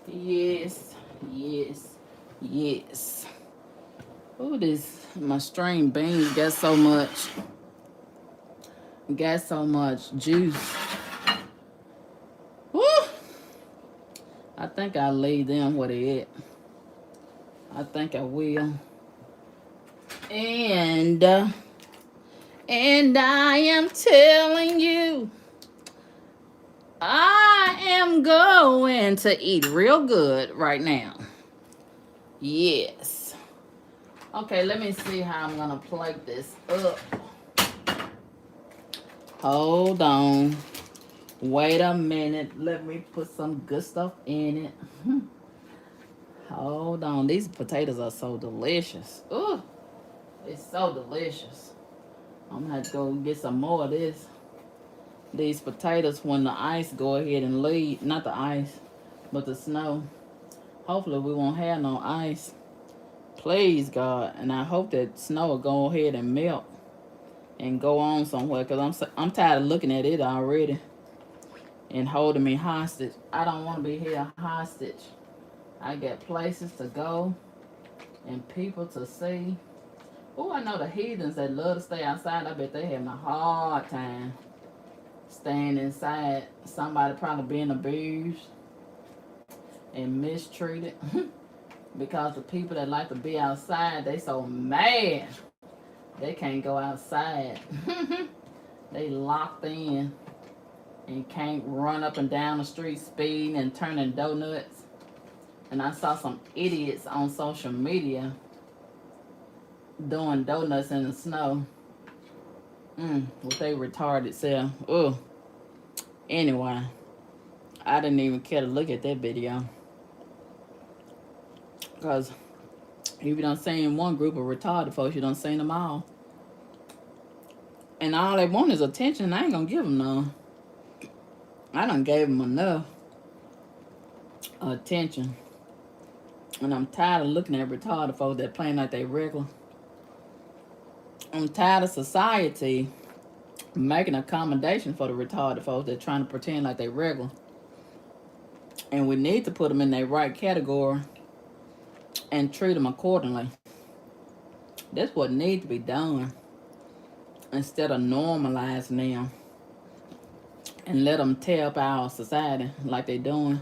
Yes. Yes. Yes. Oh, my string beans got so much juice. Woo! I think I'll leave them where they at. I think I will. And I am telling you, I am going to eat real good right now. Yes. Okay, let me see how I'm gonna plate this up. Hold on. Wait a minute. Let me put some good stuff in it. Hold on. These potatoes are so delicious. Ooh, it's so delicious. I'm gonna have to go get some more of this. These potatoes, when the ice go ahead and leave, not the ice, but the snow. Hopefully we won't have no ice. Please, God. And I hope that snow will go ahead and melt and go on somewhere, because I'm tired of looking at it already and holding me hostage. I don't want to be here hostage. I got places to go and people to see. Oh, I know the heathens that love to stay outside. I bet they having a hard time staying inside. Somebody probably being abused and mistreated because the people that like to be outside, they so mad they can't go outside. They locked in and can't run up and down the street speeding and turning donuts. And I saw some idiots on social media doing donuts in the snow. With they retarded self. Ugh. Anyway, I didn't even care to look at that video. Because if you don't seen one group of retarded folks, you don't seen them all. And all they want is attention. I ain't gonna give them none. I done gave them enough attention. And I'm tired of looking at retarded folks that playing like they regular. I'm tired of society making accommodation for the retarded folks that trying to pretend like they regular. And we need to put them in their right category and treat them accordingly. That's what needs to be done. Instead of normalizing them and let them tear up our society like they doing.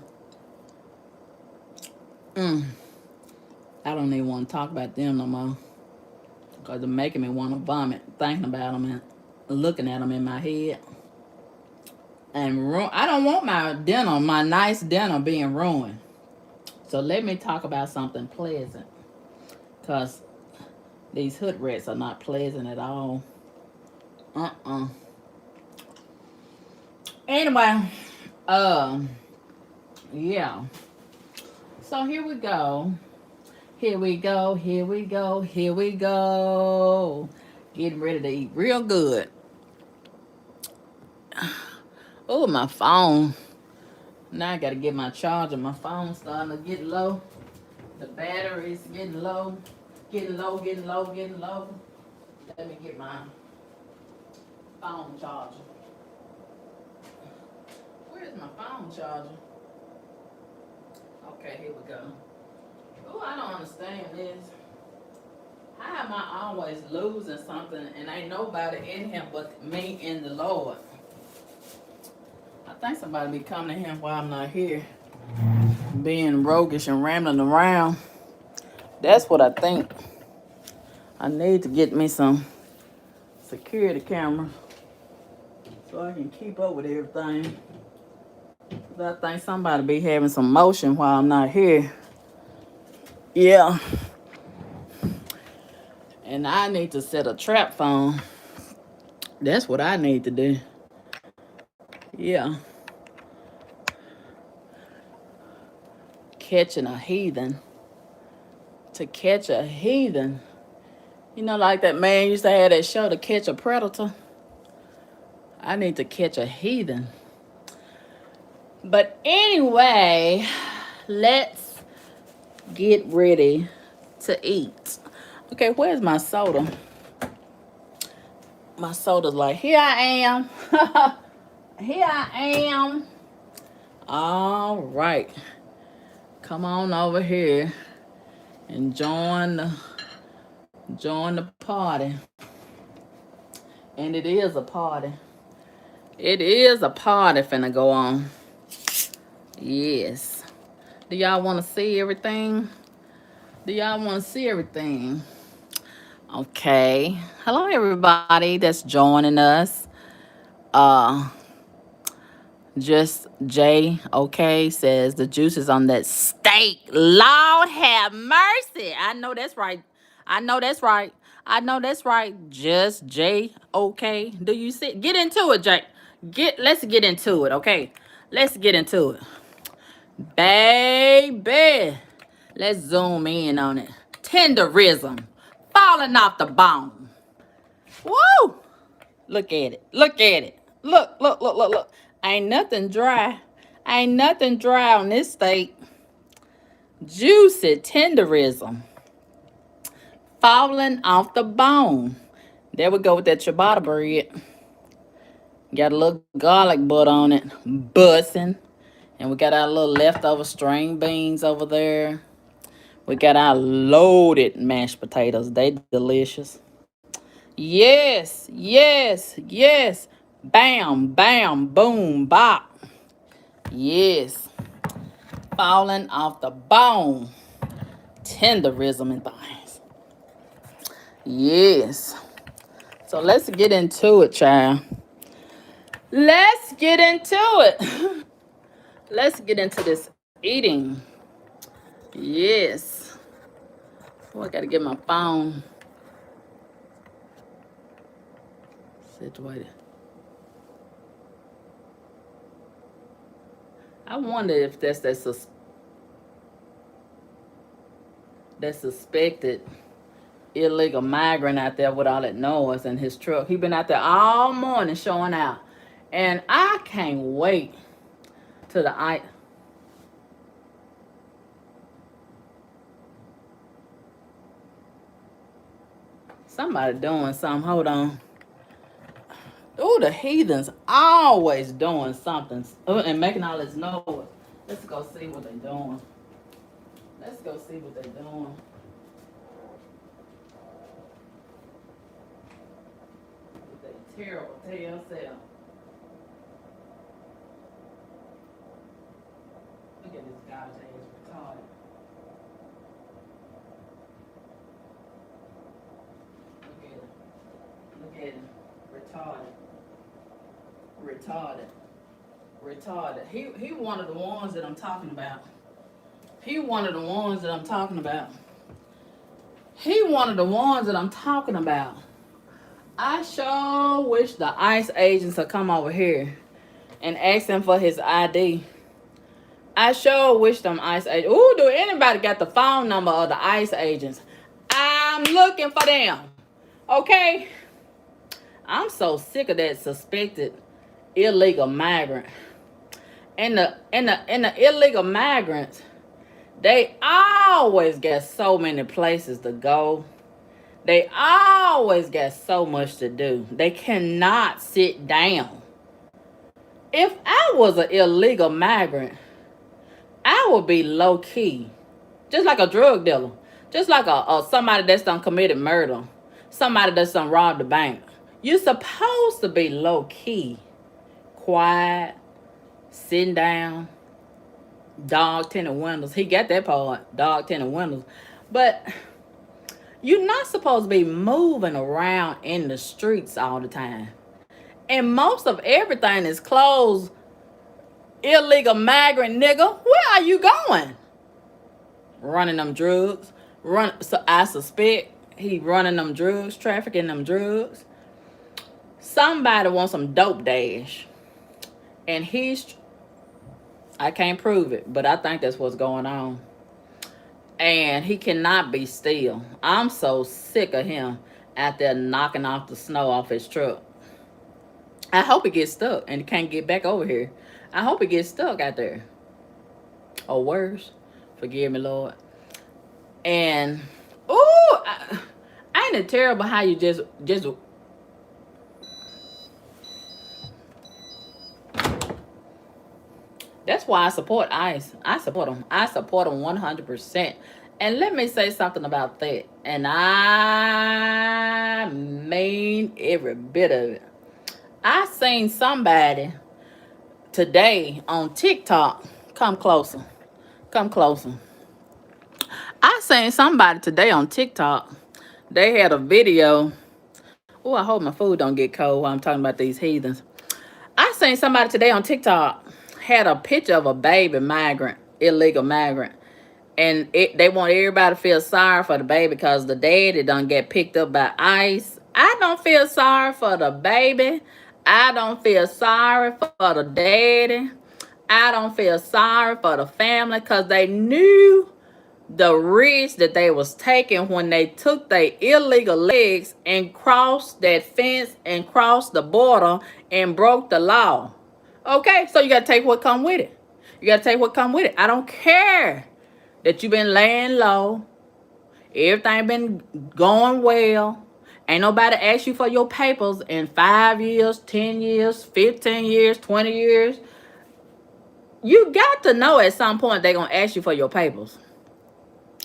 I don't even want to talk about them no more. Because they're making me want to vomit thinking about them and looking at them in my head. And I don't want my dinner, my nice dinner, being ruined. So let me talk about something pleasant. Because these hood rats are not pleasant at all. Anyway, yeah. So here we go. Here we go, here we go, here we go. Getting ready to eat real good. Oh, my phone. Now I gotta get my charger. My phone's starting to get low. The battery's getting low. Getting low, getting low, getting low. Let me get my phone charger. Where's my phone charger? Okay, here we go. Oh, I don't understand this. How am I always losing something and ain't nobody in here but me and the Lord? I think somebody be coming to him while I'm not here. Being roguish and rambling around. That's what I think. I need to get me some security cameras so I can keep up with everything. I think somebody be having some motion while I'm not here. Yeah. And I need to set a trap phone. That's what I need to do. Yeah. Catching a heathen. To catch a heathen. You know, like that man used to have that show, To Catch a Predator. I need to catch a heathen. But anyway, let's get ready to eat. Okay, where's my soda? My soda's like, here I am. Here I am. All right. Come on over here and join the party. And it is a party. It is a party finna go on. Yes. Do y'all want to see everything? Do y'all want to see everything? Okay. Hello, everybody that's joining us. Just Jay, okay, says the juice is on that steak. Lord have mercy. I know that's right. I know that's right. I know that's right. Just Jay, okay. Do you see? Get into it, Jay. Let's get into it, okay? Let's get into it. Baby. Let's zoom in on it. Tenderism. Falling off the bone. Woo! Look at it. Look at it. Look, look, look, look, look. Ain't nothing dry. Ain't nothing dry on this steak. Juicy tenderism. Falling off the bone. There we go with that ciabatta bread. Got a little garlic butter on it. Bussing. And we got our little leftover string beans over there. We got our loaded mashed potatoes. They delicious. Yes, yes, yes. Bam, bam, boom, bop. Yes. Falling off the bone. Tenderism and things. Yes. So let's get into it, child. Let's get into it. Let's get into this eating. Yes. Oh, I gotta get my phone situated. I wonder if that's that suspected illegal migrant out there with all that noise in his truck. He been out there all morning showing out. And I can't wait to the I somebody doing something. Hold on. Oh, the heathens always doing something and making all this noise. Let's go see what they're doing. Let's go see what they're doing. They terrible. Tell yourself. Look at this guy's ass retarded. Look at him. Retarded. He one of the ones that I'm talking about. He one of the ones that I'm talking about. He one of the ones that I'm talking about. I sure wish the ICE agents would come over here and ask him for his ID. I sure wish them ICE agents. Ooh, do anybody got the phone number of the ICE agents? I'm looking for them. Okay? I'm so sick of that suspected illegal migrant. And the illegal migrants, they always got so many places to go. They always got so much to do. They cannot sit down. If I was an illegal migrant, I would be low key, just like a drug dealer, just like a somebody that's done committed murder, somebody that's done robbed the bank. You're supposed to be low key, quiet, sitting down, dog tinted windows. He got that part, dog tinted windows. But you're not supposed to be moving around in the streets all the time. And most of everything is closed. Illegal migrant nigga, where are you going? Running them drugs. So I suspect he running them drugs, trafficking them drugs. Somebody wants some dope dash. And I can't prove it, but I think that's what's going on. And he cannot be still. I'm so sick of him out there knocking off the snow off his truck. I hope he gets stuck and can't get back over here. I hope he gets stuck out there. Or worse. Forgive me, Lord. And, ain't it terrible how you just that's why I support ICE. I support them. I support them 100%. And let me say something about that. And I mean every bit of it. I seen somebody today on TikTok. Come closer. Come closer. I seen somebody today on TikTok. They had a video. Oh, I hope my food don't get cold while I'm talking about these heathens. I seen somebody today on TikTok had a picture of a baby migrant, illegal migrant. And they want everybody to feel sorry for the baby because the daddy done get picked up by ICE. I don't feel sorry for the baby. I don't feel sorry for the daddy. I don't feel sorry for the family because they knew the risk that they was taking when they took their illegal legs and crossed that fence and crossed the border and broke the law. Okay, so you got to take what come with it. You got to take what come with it. I don't care that you been laying low. Everything been going well. Ain't nobody asked you for your papers in 5 years, 10 years, 15 years, 20 years. You got to know at some point they're going to ask you for your papers.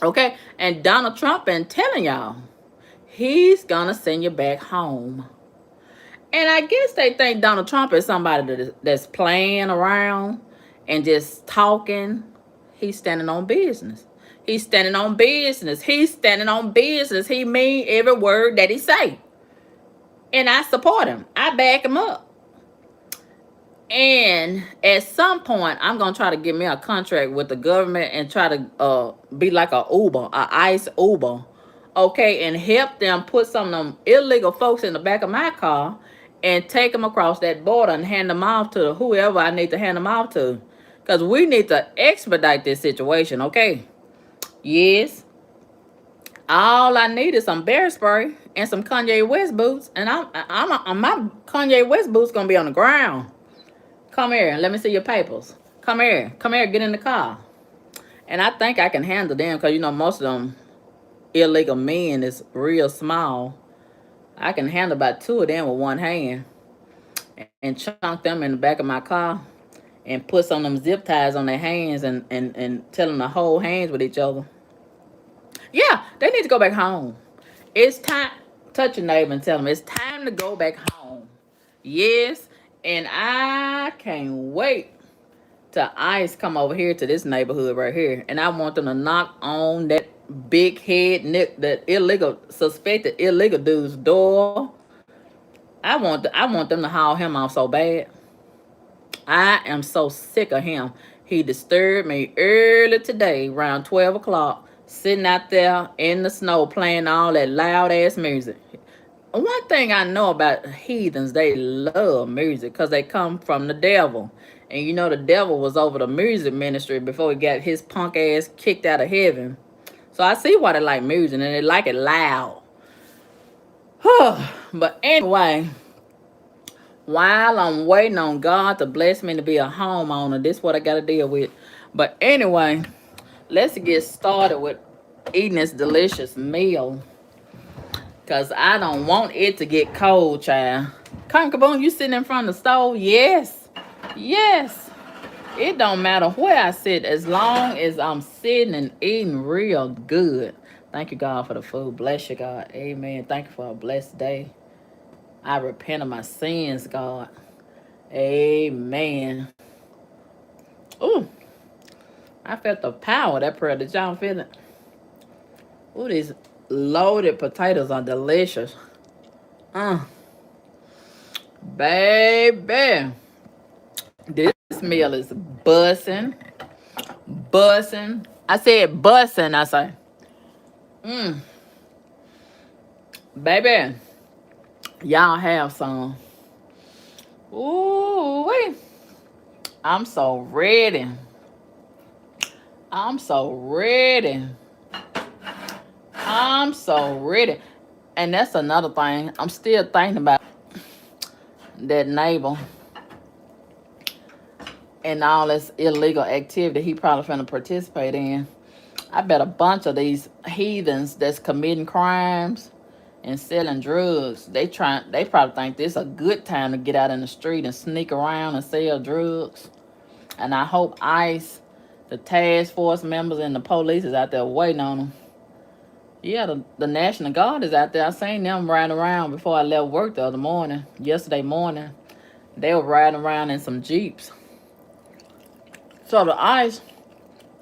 Okay? And Donald Trump been telling y'all, he's going to send you back home. And I guess they think Donald Trump is somebody that's playing around and just talking. He's standing on business. He's standing on business. He's standing on business. He mean every word that he say. And I support him. I back him up. And at some point, I'm going to try to get me a contract with the government and try to be like a Uber, a ICE Uber. Okay, and help them put some of them illegal folks in the back of my car and take them across that border and hand them off to whoever I need to hand them off to Because we need to expedite this situation, okay? Yes. All I need is some bear spray and some Kanye West boots. And my Kanye West boots going to be on the ground. Come here. Let me see your papers. Come here. Come here. Get in the car. And I think I can handle them because, you know, most of them illegal men is real small. I can handle about 2 of them with one hand and chunk them in the back of my car and put some of them zip ties on their hands and tell them to hold hands with each other. Yeah, they need to go back home. It's time. Touch your neighbor and tell them it's time to go back home. Yes, and I can't wait till ICE come over here to this neighborhood right here, and I want them to knock on that big head, that illegal, suspected illegal dude's door. I want them to haul him off so bad. I am so sick of him. He disturbed me early today, around 12 o'clock, sitting out there in the snow playing all that loud ass music. One thing I know about heathens, they love music because they come from the devil. And you know the devil was over the music ministry before he got his punk ass kicked out of heaven. So I see why they like music and they like it loud. But anyway, while I'm waiting on God to bless me to be a homeowner, this is what I got to deal with. But anyway, let's get started with eating this delicious meal. Because I don't want it to get cold, child. Conkaboom, you sitting in front of the stove? Yes. Yes. It don't matter where I sit as long as I'm sitting and eating real good. Thank you, God, for the food. Bless you, God. Amen. Thank you for a blessed day. I repent of my sins, God. Amen. Ooh, I felt the power of that prayer. Did y'all feel it? Ooh, these loaded potatoes are delicious. Baby, this meal is bussin'. Bussin'. I said bussin', I say. Baby, y'all have some. Ooh, wait. I'm so ready. I'm so ready. I'm so ready. And that's another thing. I'm still thinking about that neighbor and all this illegal activity he probably finna participate in. I bet a bunch of these heathens that's committing crimes and selling drugs, they probably think this a good time to get out in the street and sneak around and sell drugs. And I hope ICE, the task force members and the police is out there waiting on them. Yeah, the National Guard is out there. I seen them riding around before I left work the other morning, yesterday morning. They were riding around in some Jeeps. So the ice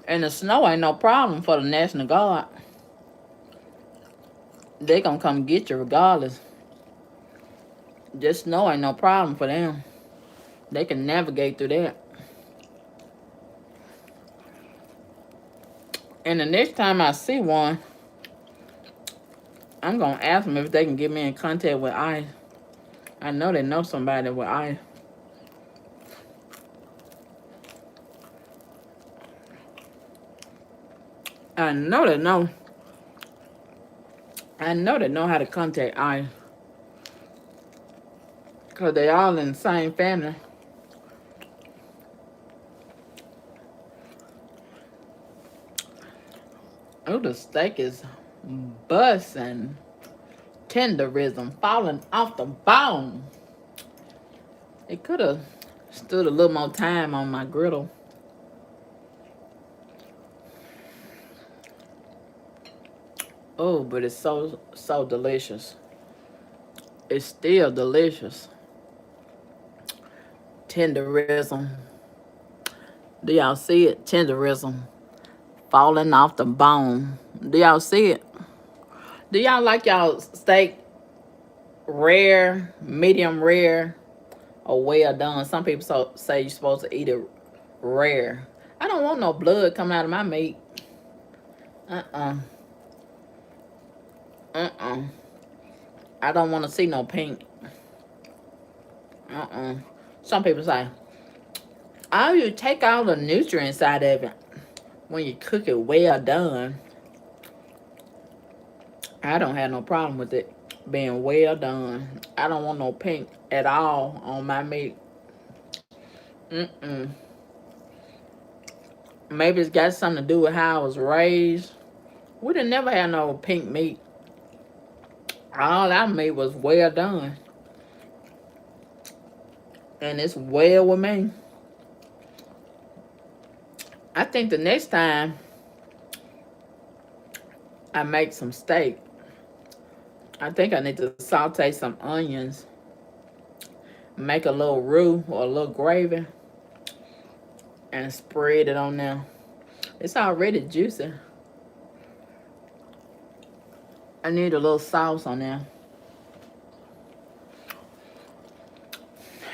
and the snow ain't no problem for the National Guard. They gonna come get you regardless. This snow ain't no problem for them. They can navigate through that. And the next time I see one, I'm gonna ask them if they can get me in contact with ICE. I know they know somebody with ICE. I know they know. I know they know how to contact ICE. Because they all in the same family. Oh, the steak is busting. Tendernism falling off the bone. It could have stood a little more time on my griddle. Oh, but it's so delicious. It's still delicious. Tenderism. Do y'all see it? Tenderism falling off the bone. Do y'all see it? Do y'all like y'all steak rare, medium rare, or well done? Some people say you're supposed to eat it rare. I don't want no blood coming out of my meat. Uh-uh. I don't want to see no pink. Some people say, All you take all the nutrients out of it when you cook it well done. I don't have no problem with it being well done. I don't want no pink at all on my meat. Mm-mm. Maybe it's got something to do with how I was raised. We didn't never have no pink meat. All our meat was well done. And it's well with me. I think the next time I make some steak, I think I need to saute some onions, make a little roux or a little gravy, and spread it on there. It's already juicy. I need a little sauce on there.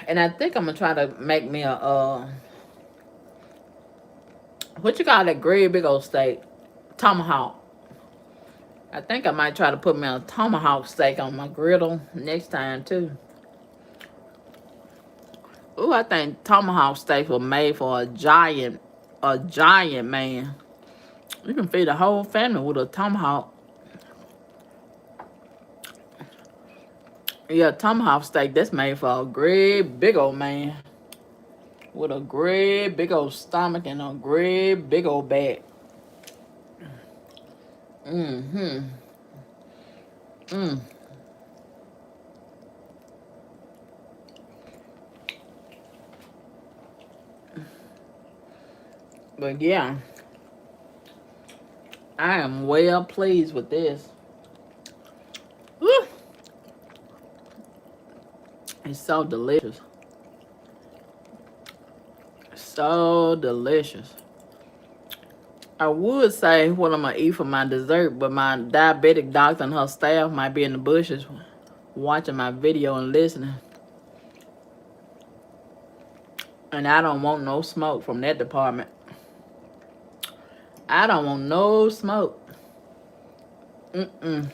And I think I'm gonna try to make me a what you call that great big old steak? Tomahawk. I think I might try to put me a tomahawk steak on my griddle next time too. Ooh, I think tomahawk steaks were made for a giant man. You can feed a whole family with a tomahawk. Yeah, tomahawk steak, that's made for a great big old man. With a great big old stomach and a great big old back. Mm-hmm. Mm. But yeah, I am well pleased with this. Woo! It's so delicious. So delicious. I would say what I'm gonna eat for my dessert, but my diabetic doctor and her staff might be in the bushes watching my video and listening. And I don't want no smoke from that department. I don't want no smoke. Mm-mm.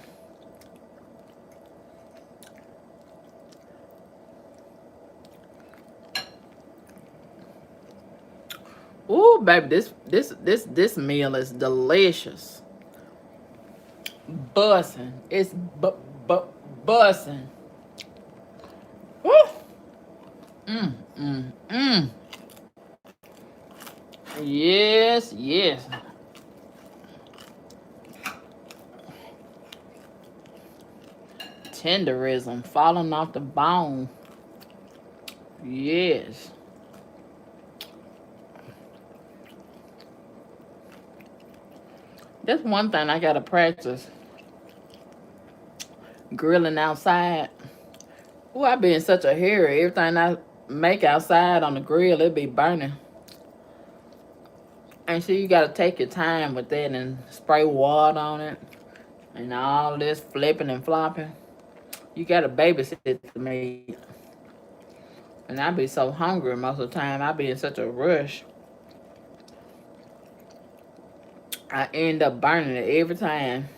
Ooh, baby, this meal is delicious. Bussin'. It's bussin'. Woo! Mm. Yes, yes. Tenderism falling off the bone. Yes. That's one thing I gotta practice. Grilling outside. Ooh, I be in such a hurry. Everything I make outside on the grill, it be burning. And so you gotta take your time with that and spray water on it. And all this flipping and flopping. You gotta babysit the meat. And I be so hungry most of the time. I be in such a rush. I end up burning it every time.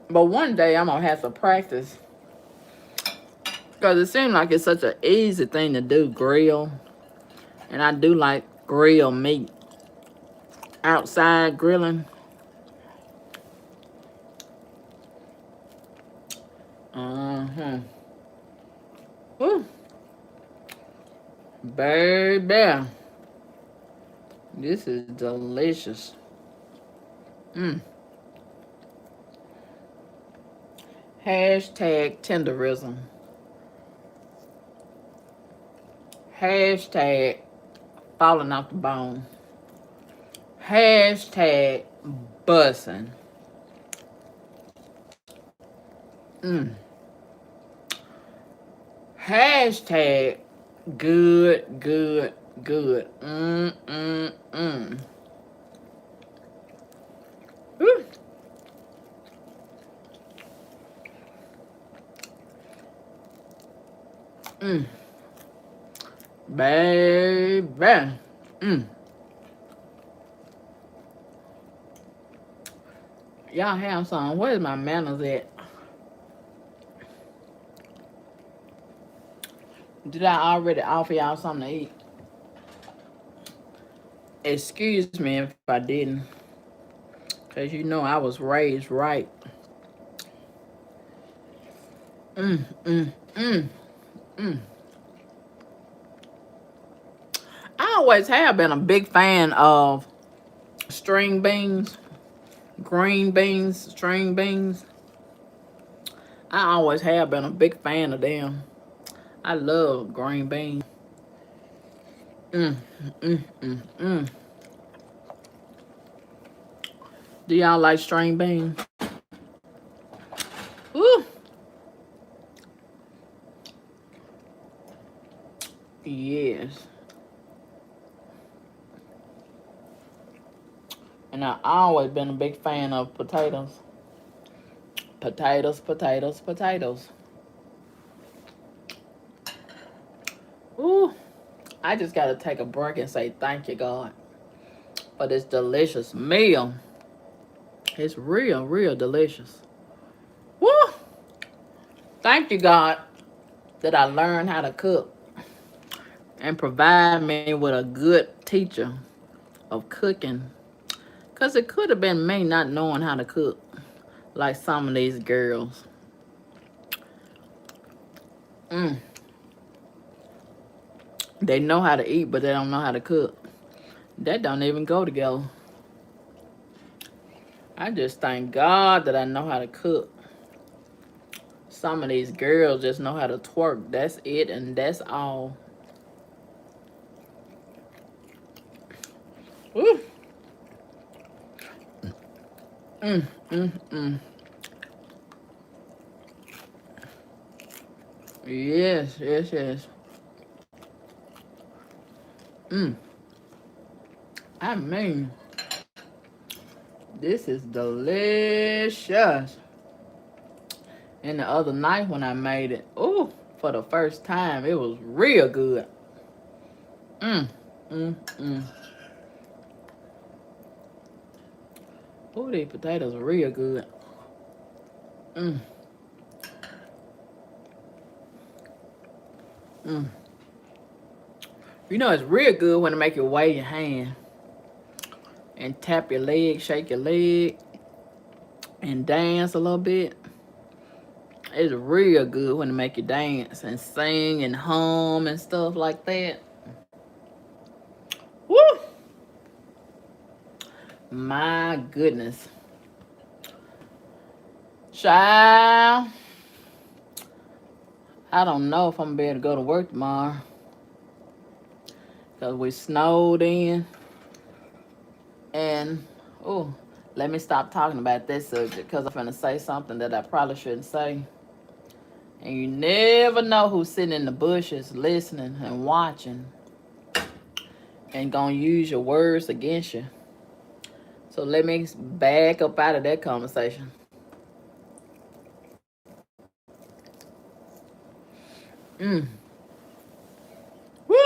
But one day I'm gonna have to practice. Because it seems like it's such an easy thing to do, grill. And I do like grill meat. Outside grilling. Uh-huh. Woo. Baby. This is delicious. Hashtag tenderism. Hashtag falling off the bone. Hashtag bussin'. Hashtag good. Woo. Baby. Y'all have some. Where's my manners at? Did I already offer y'all something to eat? Excuse me if I didn't. Because you know I was raised right. Mm, mm, mm, mm. I always have been a big fan of string beans, green beans, string beans. I always have been a big fan of them. I love green beans. Mm, mm, mm, mm. Do y'all like string beans? Ooh, yes. And I always been a big fan of potatoes. Potatoes, potatoes, potatoes. Ooh, I just gotta take a break and say thank you, God, for this delicious meal. It's real, real delicious. Woo! Thank you, God, that I learned how to cook and provide me with a good teacher of cooking. Because it could have been me not knowing how to cook like some of these girls. Mm. They know how to eat, but they don't know how to cook. That don't even go together. I just thank God that I know how to cook. Some of these girls just know how to twerk. That's it, and that's all. Woo. Mm, mm, mm. Yes, yes, yes. Mm. I mean, this is delicious. And the other night when I made it, oh, for the first time, it was real good. Mm, mm, mm. Oh, these potatoes are real good. Mm, mm. You know, it's real good when it make you wave your hand and tap your leg, shake your leg, and dance a little bit. It's real good when it make you dance and sing and hum and stuff like that. Woo! My goodness. Child, I don't know if I'm gonna be able to go to work tomorrow. Because we snowed in. And, oh, let me stop talking about this subject because I'm going to say something that I probably shouldn't say. And you never know who's sitting in the bushes listening and watching and going to use your words against you. So let me back up out of that conversation. Mm. Woo.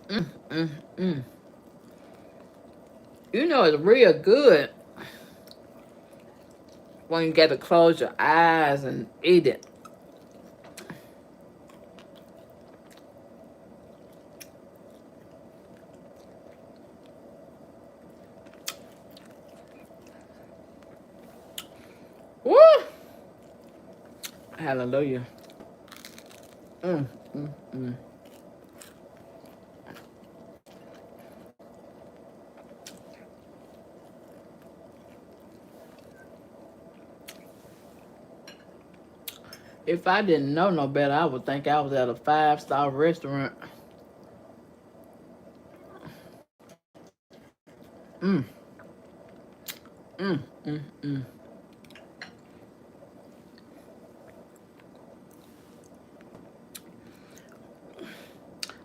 Mm, mm, mm. You know it's real good when you get to close your eyes and eat it. Woo! Hallelujah. Mm, mm, mm. If I didn't know no better, I would think I was at a 5-star restaurant. Mm, mm, mm, mm.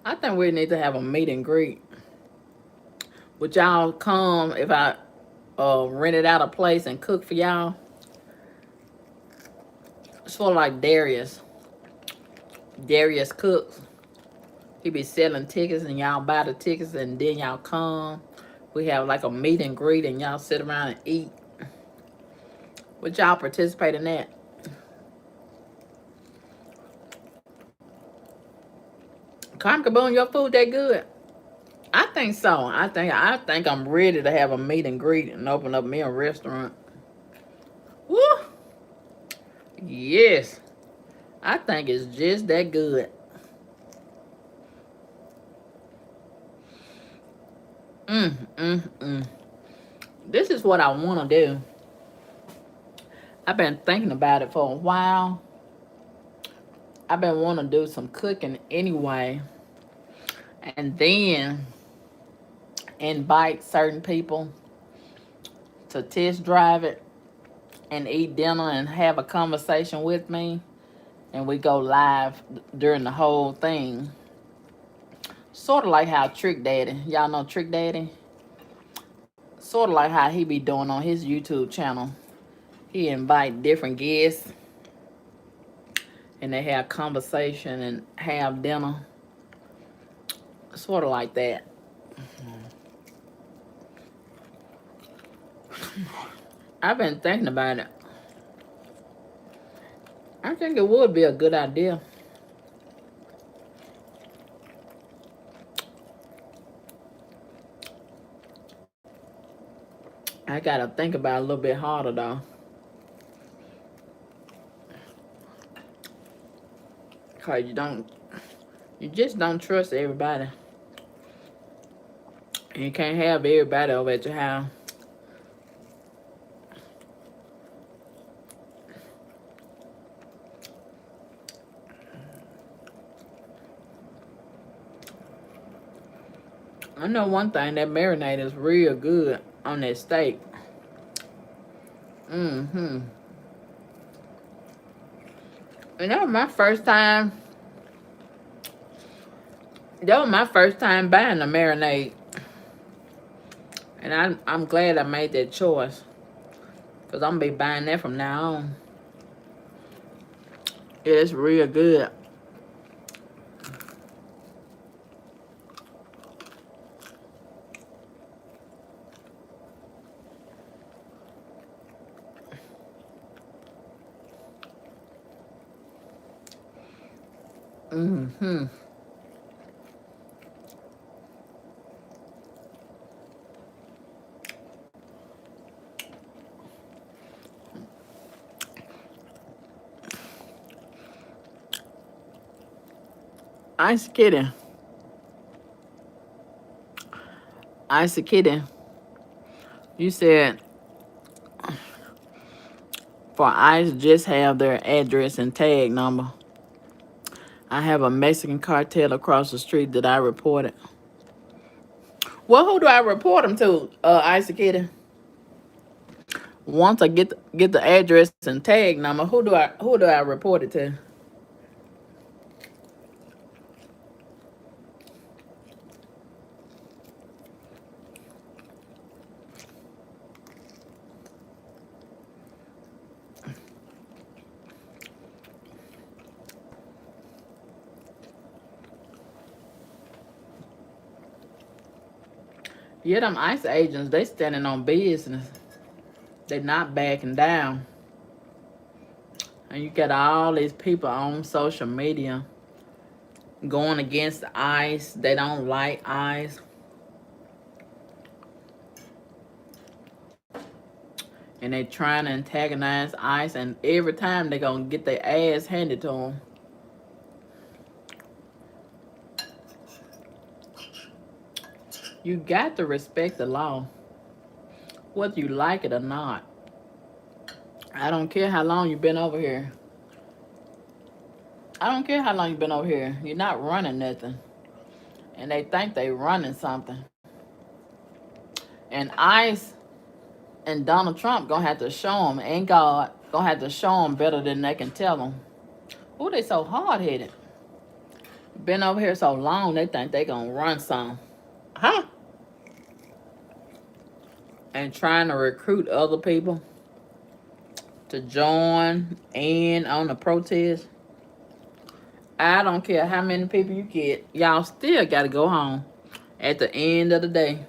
I think we need to have a meet and greet. Would y'all come if I rented out a place and cook for y'all? It's for like Darius. Darius cooks. He be selling tickets and y'all buy the tickets and then y'all come. We have like a meet and greet and y'all sit around and eat. Would y'all participate in that? Carmen Kaboom, your food that good? I think so. I think I'm ready to have a meet and greet and open up me a restaurant. Woo! Yes. I think it's just that good. Mm, mm, mm. This is what I want to do. I've been thinking about it for a while. I've been wanting to do some cooking anyway. And then invite certain people to test drive it and eat dinner and have a conversation with me. And we go live during the whole thing. Sort of like how Trick Daddy, y'all know Trick Daddy? Sort of like how he be doing on his YouTube channel. He invite different guests and they have conversation and have dinner. Sort of like that. I've been thinking about it. I think it would be a good idea. I gotta think about it a little bit harder though. Cause you just don't trust everybody. And you can't have everybody over at your house. I know one thing, that marinade is real good on that steak. Mm-hmm. And that was my first time. That was my first time buying a marinade. And I'm glad I made that choice. Because I'm going to be buying that from now on. It's real good. Mm-hmm. Ice Kitty. Ice Kitty. You said for ICE, just have their address and tag number. I have a Mexican cartel across the street that I reported. Well, who do I report them to, Ice Kitty? Once I get the address and tag number, who do I report it to? Yeah, them ICE agents, they standing on business. They not backing down. And you got all these people on social media going against ICE. They don't like ICE. And they trying to antagonize ICE. And every time they going to get their ass handed to them. You got to respect the law, whether you like it or not. I don't care how long you've been over here. I don't care how long you've been over here. You're not running nothing. And they think they running something. And ICE and Donald Trump gonna have to show them, and God gonna have to show them better than they can tell them. Oh, they so hard-headed. Been over here so long, they think they gonna run some. Huh? And trying to recruit other people to join in on the protest. I don't care how many people you get. Y'all still got to go home at the end of the day.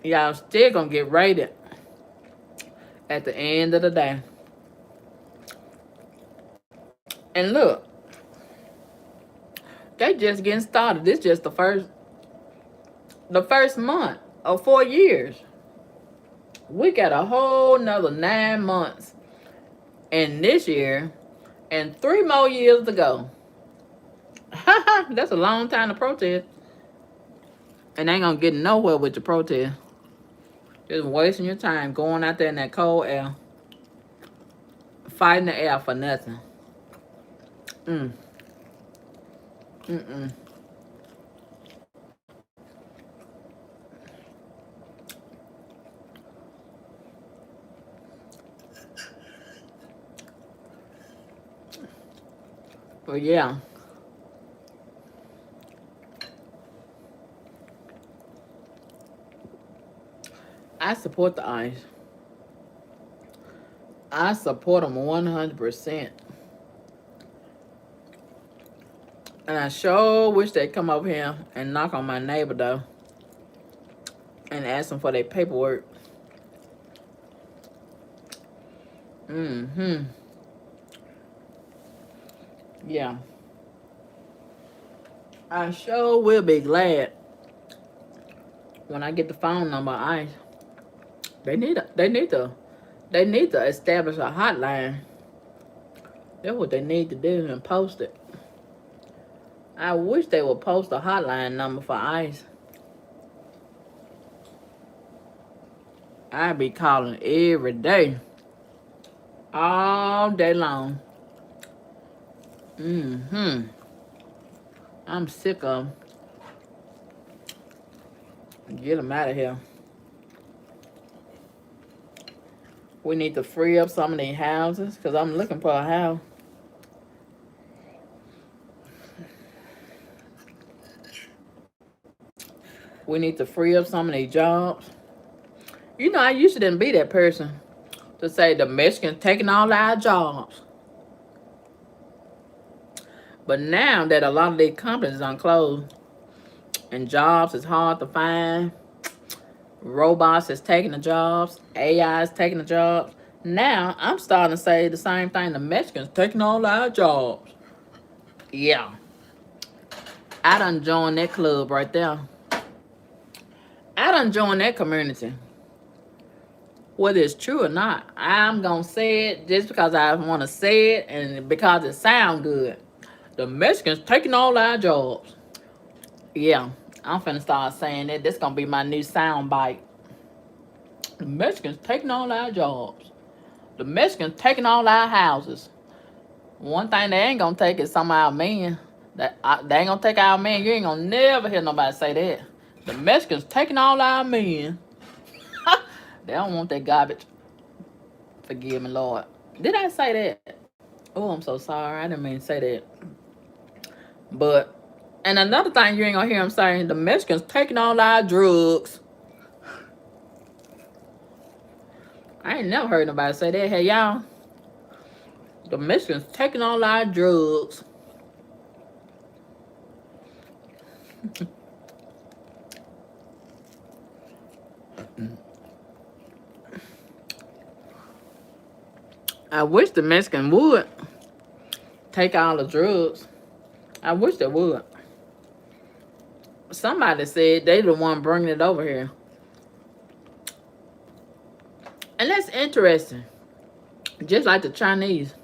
Y'all still going to get raided at the end of the day. And look, They just getting started. This just the first month of 4 years. We got a whole nother 9 months in this year and 3 more years to go. That's a long time to protest. And ain't gonna get nowhere with the protest. Just wasting your time going out there in that cold air, fighting the air for nothing. Mm. Mm-mm. But yeah, I support the ICE. I support them 100%. And I sure wish they'd come over here and knock on my neighbor door and ask them for their paperwork. Mm-hmm. Yeah. I sure will be glad when I get the phone number of ICE. They need to establish a hotline. That's what they need to do and post it. I wish they would post a hotline number for ICE. I'd be calling every day, all day long. Mm-hmm. I'm sick of 'em. Get them out of here. We need to free up some of these houses because I'm looking for a house. We need to free up some of these jobs. You know, I used to didn't be that person to say the Mexicans taking all our jobs. But now that a lot of these companies are closed and jobs is hard to find, robots is taking the jobs, AI is taking the jobs. Now I'm starting to say the same thing. The Mexicans taking all our jobs. Yeah, I done joined that club right there. I done joined that community. Whether it's true or not, I'm gonna say it just because I want to say it and because it sounds good. The Mexicans taking all our jobs. Yeah, I'm finna start saying it. This gonna be my new sound bite. The Mexicans taking all our jobs. The Mexicans taking all our houses. One thing they ain't gonna take is some of our men. They ain't gonna take our men. You ain't gonna never hear nobody say that. The Mexicans taking all our men. They don't want that garbage. Forgive me, Lord. Did I say that? Oh, I'm so sorry. I didn't mean to say that. But, and another thing you ain't gonna hear them saying, the Mexicans taking all our drugs. I ain't never heard nobody say that. Hey, y'all. The Mexicans taking all our drugs. I wish the Mexican would take all the drugs. I wish they would. Somebody said they the one bringing it over here. And that's interesting. Just like the Chinese.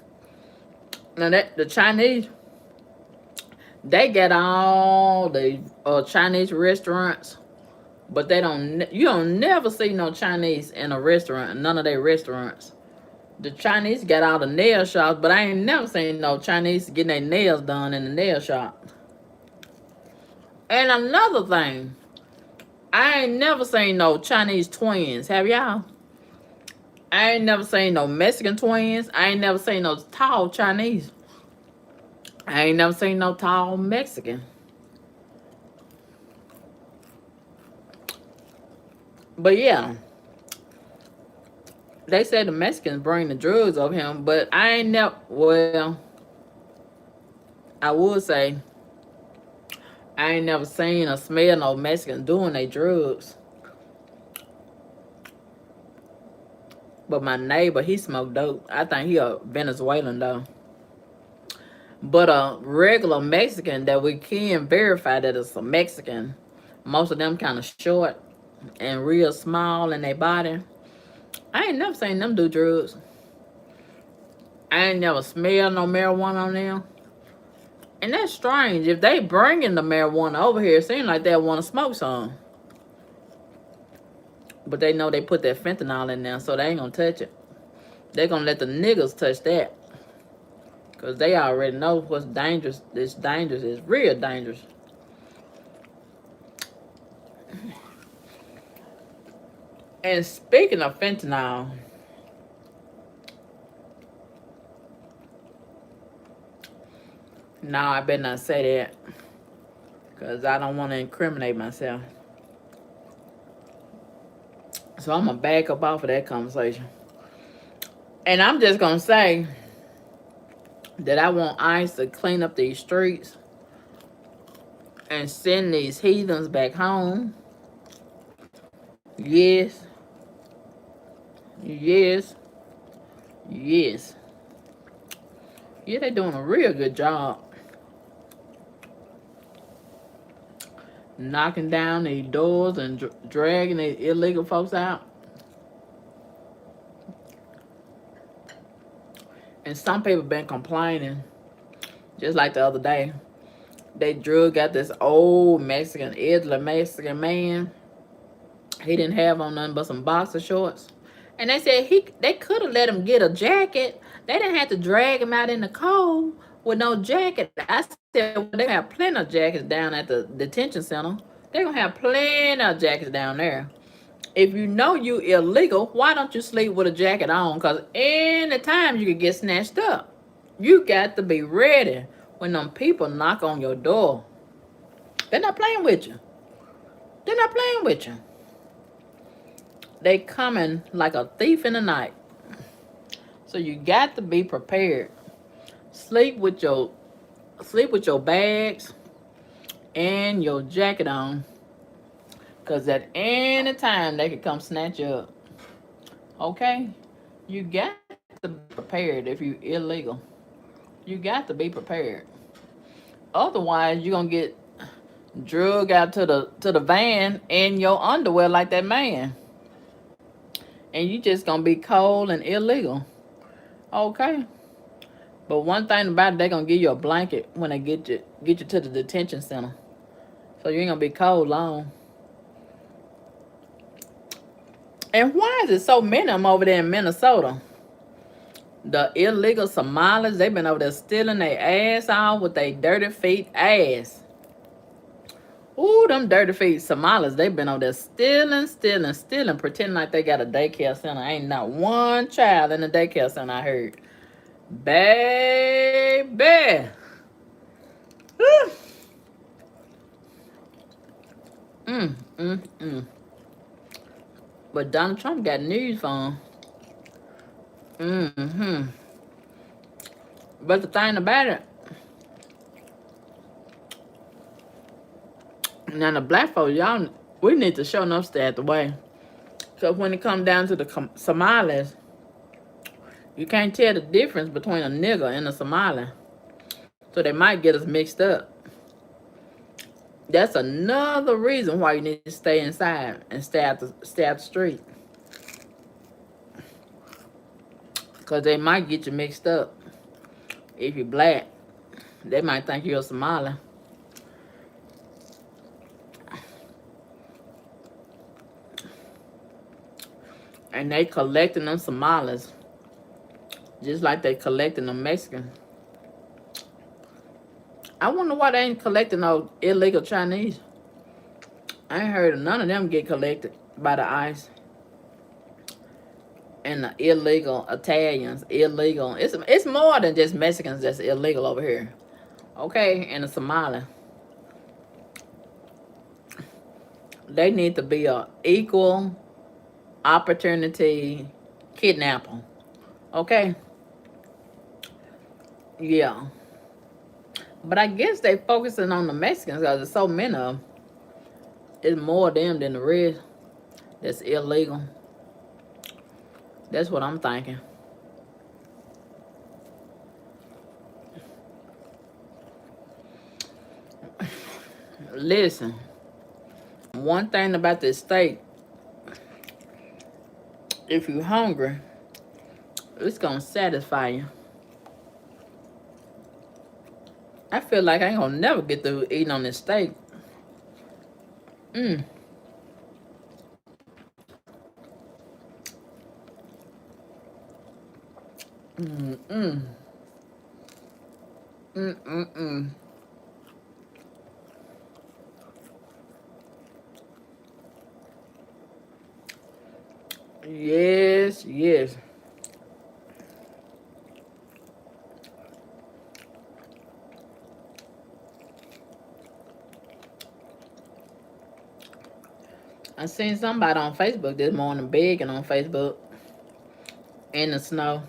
Now that the Chinese, they get all the Chinese restaurants, but they don't. You don't never see no Chinese in a restaurant. None of their restaurants. The Chinese got all the nail shops, but I ain't never seen no Chinese getting their nails done in the nail shop. And another thing, I ain't never seen no Chinese twins. Have y'all? I ain't never seen no Mexican twins. I ain't never seen no tall Chinese. I ain't never seen no tall Mexican. But yeah, they said the Mexicans bring the drugs over him, but I ain't never. Well, I would say I ain't never seen or smelled no Mexicans doing their drugs. But my neighbor, he smoked dope. I think he a Venezuelan though. But a regular Mexican that we can verify that it's a Mexican, most of them kind of short and real small in their body. I ain't never seen them do drugs. I ain't never smelled no marijuana on them. And that's strange. If they bringing the marijuana over here, it seems like they want to smoke some. But they know they put that fentanyl in there, so they ain't gonna touch it. They gonna let the niggas touch that. Because they already know what's dangerous. This dangerous is real dangerous. And speaking of fentanyl, no, I better not say that. Because I don't want to incriminate myself. So I'm going to back up off of that conversation. And I'm just going to say that I want ICE to clean up these streets and send these heathens back home. Yes. Yes. Yes. Yeah, they're doing a real good job. Knocking down these doors and dragging these illegal folks out. And some people been complaining, just like the other day. They drug out this old Mexican, elderly Mexican man. He didn't have on nothing but some boxer shorts. And they said they could have let him get a jacket. They didn't have to drag him out in the cold with no jacket. I said, well, they have plenty of jackets down at the detention center. They're going to have plenty of jackets down there. If you know you illegal, why don't you sleep with a jacket on? Because any time you could get snatched up. You got to be ready when them people knock on your door. They're not playing with you. They're not playing with you. They coming like a thief in the night. So you got to be prepared. Sleep with your bags and your jacket on. Because at any time they could come snatch you up. Okay? You got to be prepared if you're illegal. You got to be prepared. Otherwise, you're going to get drug out to the van in your underwear like that man. And you just going to be cold and illegal. Okay? But one thing about it, they're going to give you a blanket when they get you to the detention center. So you ain't going to be cold long. And why is it so many of them over there in Minnesota? The illegal Somalis, they've been over there stealing their ass off with their dirty feet ass. Ooh, them dirty feet Somalis, they've been over there stealing, pretending like they got a daycare center. Ain't not one child in the daycare center, I heard. Baby. But Donald Trump got news for him. But the thing about it, now the black folks, y'all, we need to show enough stay out the way. So when it comes down to the Somalis, you can't tell the difference between a nigger and a Somali. So they might get us mixed up. That's another reason why you need to stay inside and stay out the street. Because they might get you mixed up. If you're black, they might think you're a Somali. And they collecting them Somalis just like they collecting them Mexicans. I wonder why they ain't collecting those illegal Chinese. I ain't heard of none of them get collected by the ICE. And the illegal Italians, illegal. It's more than just Mexicans that's illegal over here. Okay, and the Somali. They need to be a equal opportunity kidnapper. Okay? Yeah. But I guess they focusing on the Mexicans because there's so many of them. It's more of them than the rest that's illegal. That's what I'm thinking. Listen, one thing about this steak, if you're hungry, it's gonna satisfy you. I feel like I ain't gonna never get through eating on this steak. Mm. Mm. Mm. Mm. Mm. Mm. Yes, yes. I seen somebody on Facebook this morning begging on Facebook in the snow,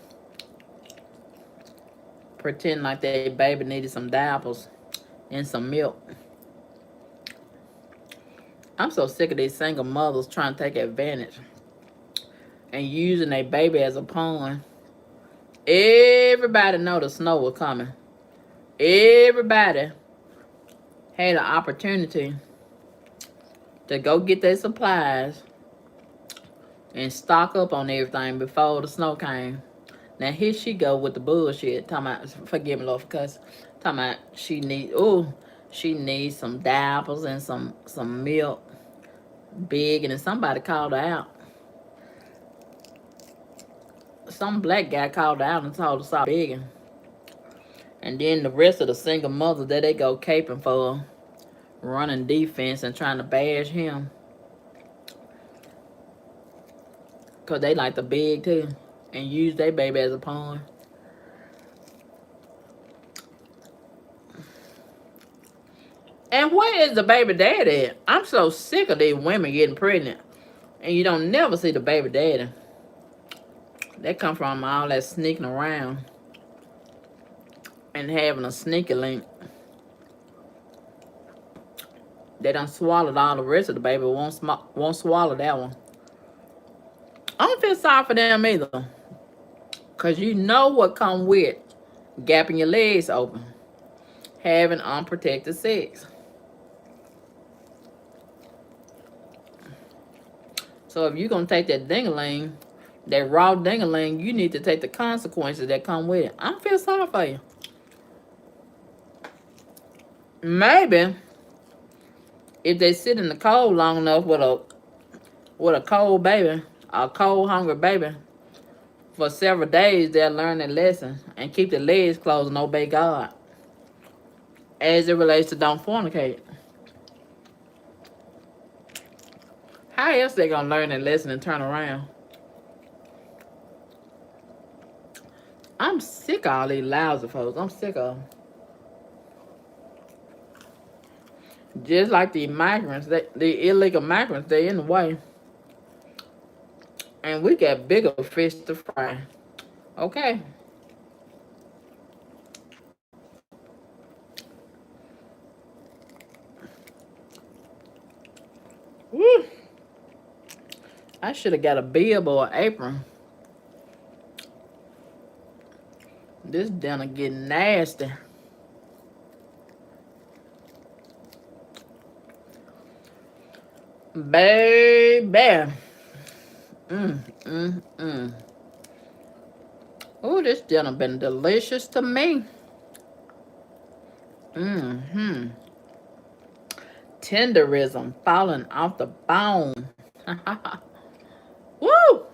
pretending like their baby needed some diapers and some milk. I'm so sick of these single mothers trying to take advantage and using their baby as a pawn. Everybody know the snow was coming. Everybody had an opportunity to go get their supplies and stock up on everything before the snow came. Now here she go with the bullshit. Talking about, forgive me, Lord, for cuss. Talking about she needs some diapers and some milk, big, and then somebody called her out. Some black guy called her out and told her to stop begging. And then the rest of the single mothers that they go caping for, running defense and trying to bash him. Because they like to beg too and use their baby as a pawn. And where is the baby daddy at? I'm so sick of these women getting pregnant and you don't never see the baby daddy. That come from all that sneaking around and having a sneaky link. They done swallowed all the rest of the baby, won't swallow that one. I don't feel sorry for them either. Because you know what come with gapping your legs open. Having unprotected sex. So if you're going to take that ding-a-ling, that raw ding-a-ling, you need to take the consequences that come with it. I don't feel sorry for you. Maybe if they sit in the cold long enough with a cold baby, a cold hungry baby, for several days, they'll learn their lesson and keep their legs closed and obey God. As it relates to don't fornicate. How else they gonna learn their lesson and turn around? I'm sick of all these lousy folks. I'm sick of them. Just like the migrants, the illegal migrants, they in the way. And we got bigger fish to fry. Okay. Woo. I should have got a bib or an apron. This dinner getting nasty. Baby. Mm. Oh, this dinner been delicious to me. Mm-hmm. Tenderism falling off the bone. Woo!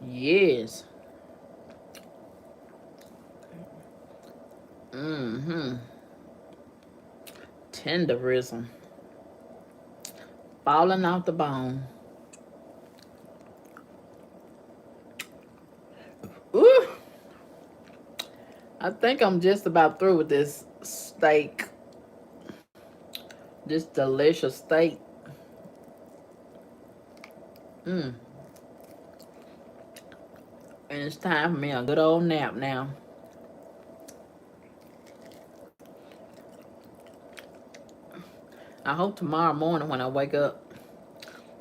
Yes. Mm-hmm. Tenderism falling off the bone. Ooh. I think I'm just about through with this steak. This delicious steak. And it's time for me a good old nap now. I hope tomorrow morning when I wake up,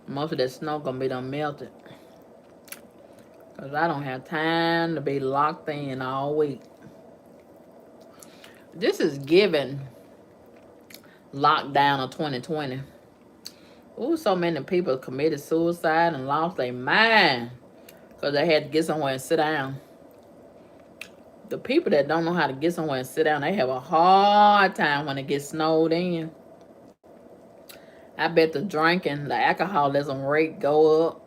most of that snow gonna be done melted. Because I don't have time to be locked in all week. This is giving lockdown of 2020. Ooh, so many people committed suicide and lost their mind because they had to get somewhere and sit down. The people that don't know how to get somewhere and sit down, they have a hard time when it gets snowed in. I bet the drinking, the alcoholism rate go up.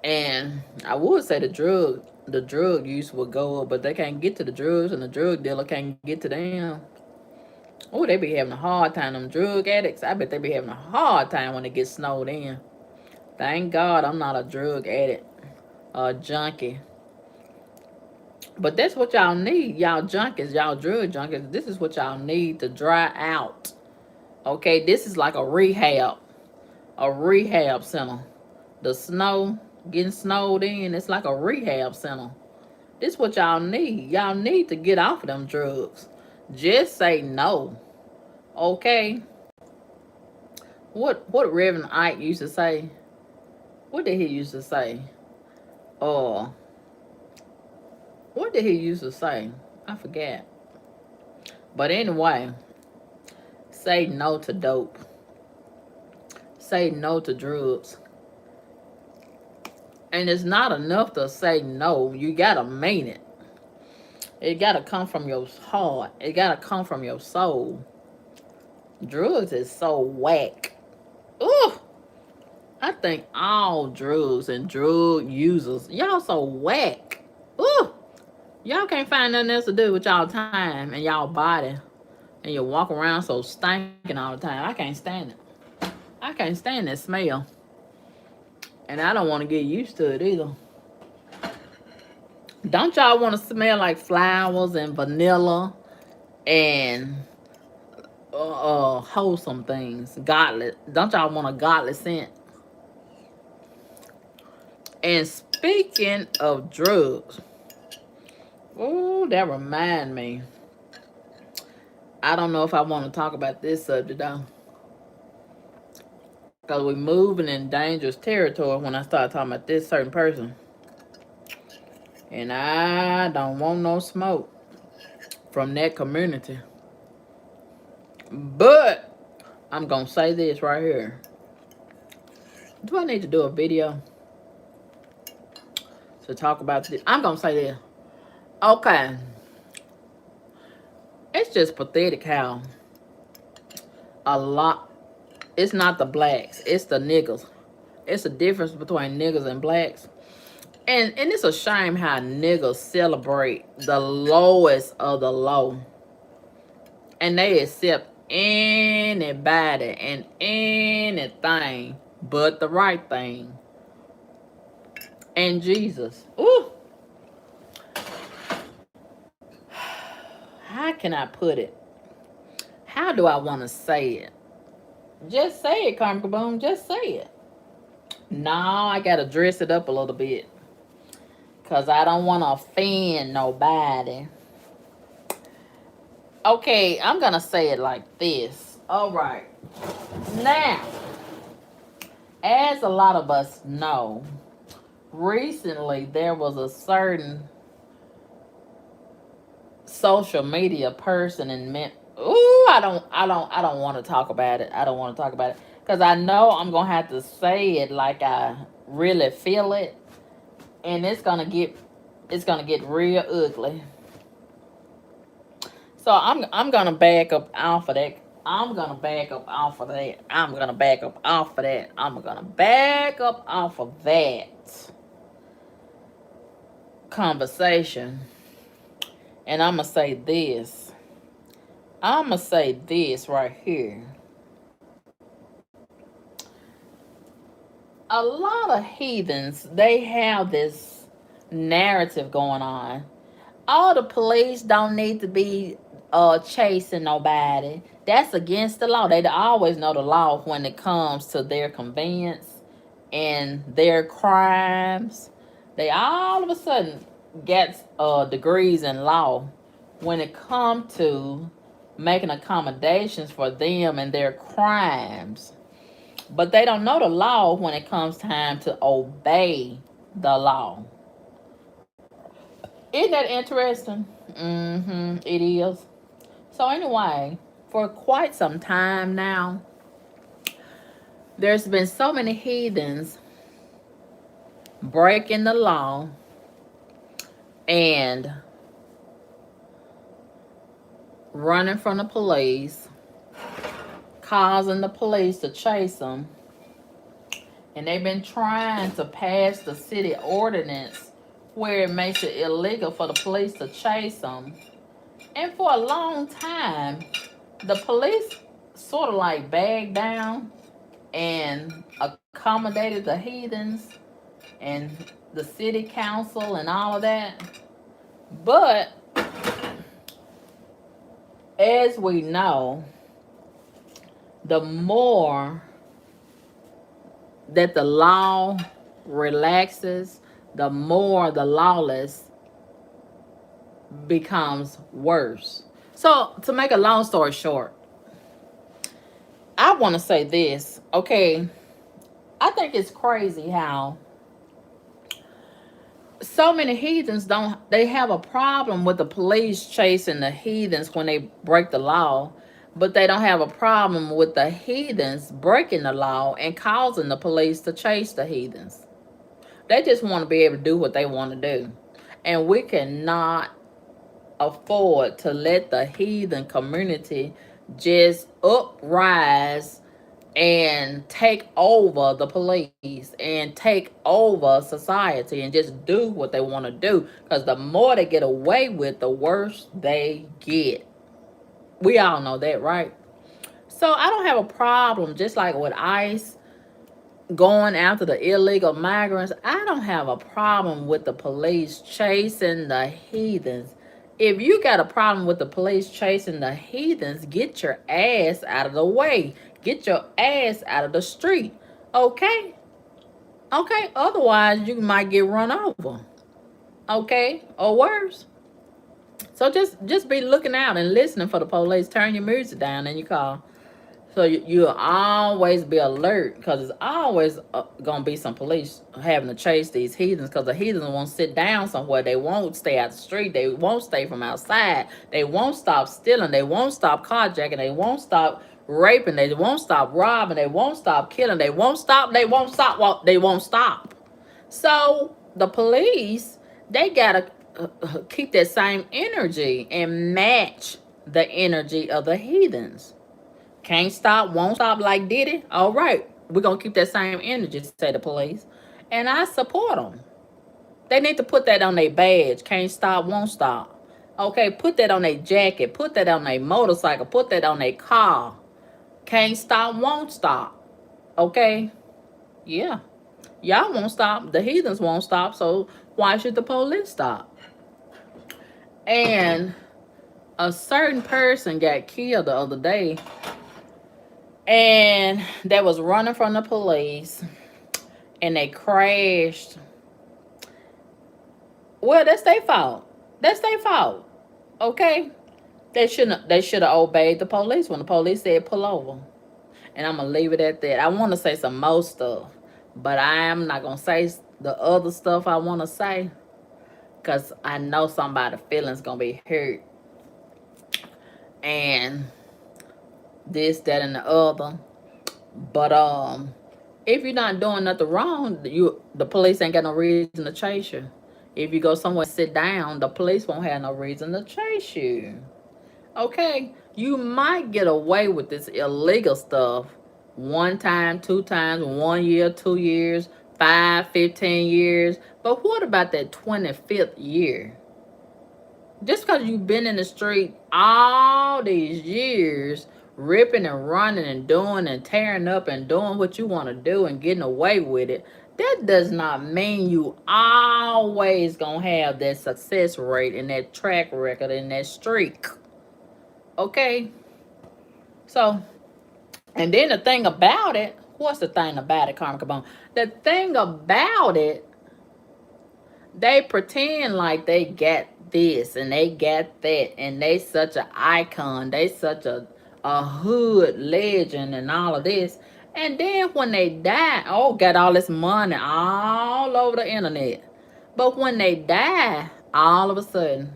And I would say the drug use would go up, but they can't get to the drugs and the drug dealer can't get to them. Oh, they be having a hard time. Them drug addicts, I bet they be having a hard time when it gets snowed in. Thank God I'm not a drug addict or a junkie. But that's what y'all need, y'all junkies, y'all drug junkies. This is what y'all need to dry out. Okay, this is like a rehab center. The snow, getting snowed in, it's like a rehab center. This is what y'all need. Y'all need to get off of them drugs. Just say no. Okay? What Reverend Ike used to say? What did he used to say? Oh, what did he used to say? I forget. But anyway, say no to dope. Say no to drugs. And it's not enough to say no. You gotta mean it. It gotta come from your heart. It gotta come from your soul. Drugs is so whack. Ooh, I think all drugs and drug users, y'all so whack. Ooh, y'all can't find nothing else to do with y'all time and y'all body. And you walk around so stinking all the time. I can't stand it. I can't stand that smell. And I don't want to get used to it either. Don't y'all want to smell like flowers and vanilla and wholesome things? Godly. Don't y'all want a godly scent? And speaking of drugs, oh, that remind me. I don't know if I want to talk about this subject though. Because we're moving in dangerous territory when I start talking about this certain person. And I don't want no smoke from that community. But I'm going to say this right here. Do I need to do a video to talk about this? I'm going to say this. Okay. It's just pathetic how a lot, it's not the blacks, it's the niggas. It's a difference between niggas and blacks. And it's a shame how niggas celebrate the lowest of the low. And they accept anybody and anything but the right thing. And Jesus. Ooh. How can I put it? How do I want to say it? Just say it, Karma Boom. Just say it. No, I got to dress it up a little bit. Because I don't want to offend nobody. Okay, I'm going to say it like this. All right. Now, as a lot of us know, recently there was a certain social media person and I don't want to talk about it. I don't want to talk about it because I know I'm gonna have to say it like I really feel it, and it's gonna get real ugly. So I'm gonna back up off of that. I'm gonna back up off of that. I'm gonna back up off of that. I'm gonna back up off of that conversation. And I'm gonna say this. I'm gonna say this right here. A lot of heathens, they have this narrative going on. All the police don't need to be chasing nobody. That's against the law. They always know the law when it comes to their convenience and their crimes. They all of a sudden get degrees in law when it comes to making accommodations for them and their crimes. But they don't know the law when it comes time to obey the law. Isn't that interesting? It is. So anyway, for quite some time now, there's been so many heathens breaking the law and running from the police, causing the police to chase them. And they've been trying to pass the city ordinance where it makes it illegal for the police to chase them. And for a long time, the police sort of like bagged down and accommodated the heathens and the city council and all of that. But as we know, the more that the law relaxes, the more the lawless becomes worse. So, to make a long story short, I want to say this, okay? I think it's crazy how so many heathens they have a problem with the police chasing the heathens when they break the law, but they don't have a problem with the heathens breaking the law and causing the police to chase the heathens. They just want to be able to do what they want to do. And we cannot afford to let the heathen community just uprise and take over the police and take over society and just do what they want to do, because the more they get away with, the worse they get. We all know that, right? So I don't have a problem, just like with ICE going after the illegal migrants. I don't have a problem with the police chasing the heathens. If you got a problem with the police chasing the heathens, get your ass out of the way. Get your ass out of the street. Okay? Okay? Otherwise, you might get run over. Okay? Or worse. So just be looking out and listening for the police. Turn your music down in your car. So you'll always be alert, because it's always going to be some police having to chase these heathens, because the heathens won't sit down somewhere. They won't stay out the street. They won't stay from outside. They won't stop stealing. They won't stop carjacking. They won't stop raping. They won't stop robbing. They won't stop killing. They won't stop. They won't stop. Well, they won't stop. So the police, they got to keep that same energy and match the energy of the heathens. Can't stop, won't stop like Diddy. All right, we're going to keep that same energy, say the police. And I support them. They need to put that on their badge. Can't stop, won't stop. Okay, put that on their jacket. Put that on their motorcycle. Put that on their car. Can't stop, won't stop. Okay? Yeah. Y'all won't stop. The heathens won't stop. So why should the police stop? And a certain person got killed the other day, and they was running from the police, and they crashed. Well, that's their fault. That's their fault. Okay? They should have obeyed the police when the police said pull over. And I'm gonna leave it at that. I want to say some more stuff, but I am not gonna say the other stuff I want to say, because I know somebody's feelings gonna be hurt. And this, that, and the other. But if you're not doing nothing wrong, the police ain't got no reason to chase you. If you go somewhere and sit down, the police won't have no reason to chase you. Okay? You might get away with this illegal stuff one time, two times, 1 year, 2 years, 5, 15 years. But what about that 25th year? Just because you've been in the street all these years, ripping and running and doing and tearing up and doing what you want to do and getting away with it, that does not mean you always gonna have that success rate and that track record and that streak. Okay? So, and then the thing about it, what's the thing about it, Karma Kabone? The thing about it, they pretend like they got this and they got that, and they such an icon, they such a hood legend and all of this. And then when they die, oh, got all this money all over the internet. But when they die, all of a sudden,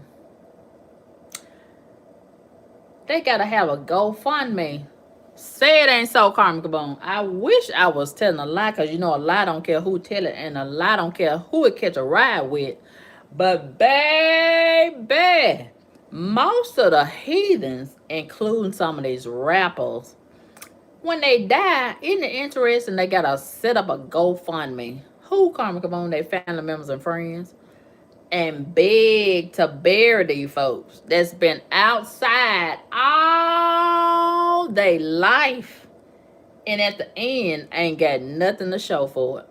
They gotta have a GoFundMe. Say it ain't so, Karma Kaboom. I wish I was telling a lie, because you know a lie don't care who tell it, and a lie don't care who it catch a ride with. But baby, most of the heathens, including some of these rappers, when they die, isn't it interesting they gotta set up a GoFundMe? Who, Karma Kaboom? Their family members and friends, and beg to bury these folks that's been outside all day life, and at the end ain't got nothing to show for it.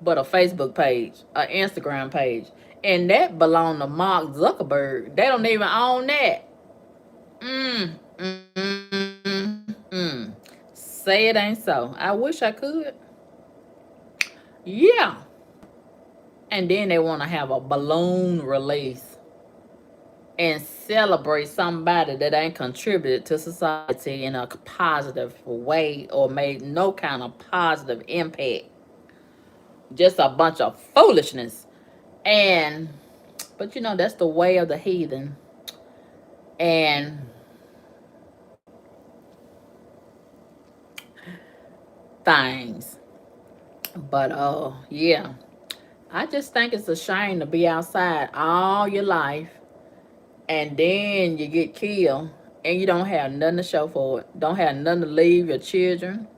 But a Facebook page, an Instagram page, and that belong to Mark Zuckerberg. They don't even own that. Mm. Say it ain't so. I wish I could. Yeah. And then they want to have a balloon release and celebrate somebody that ain't contributed to society in a positive way or made no kind of positive impact. Just a bunch of foolishness. And, but you know, that's the way of the heathen. And things. But, yeah. I just think it's a shame to be outside all your life and then you get killed and you don't have nothing to show for it. Don't have nothing to leave your children.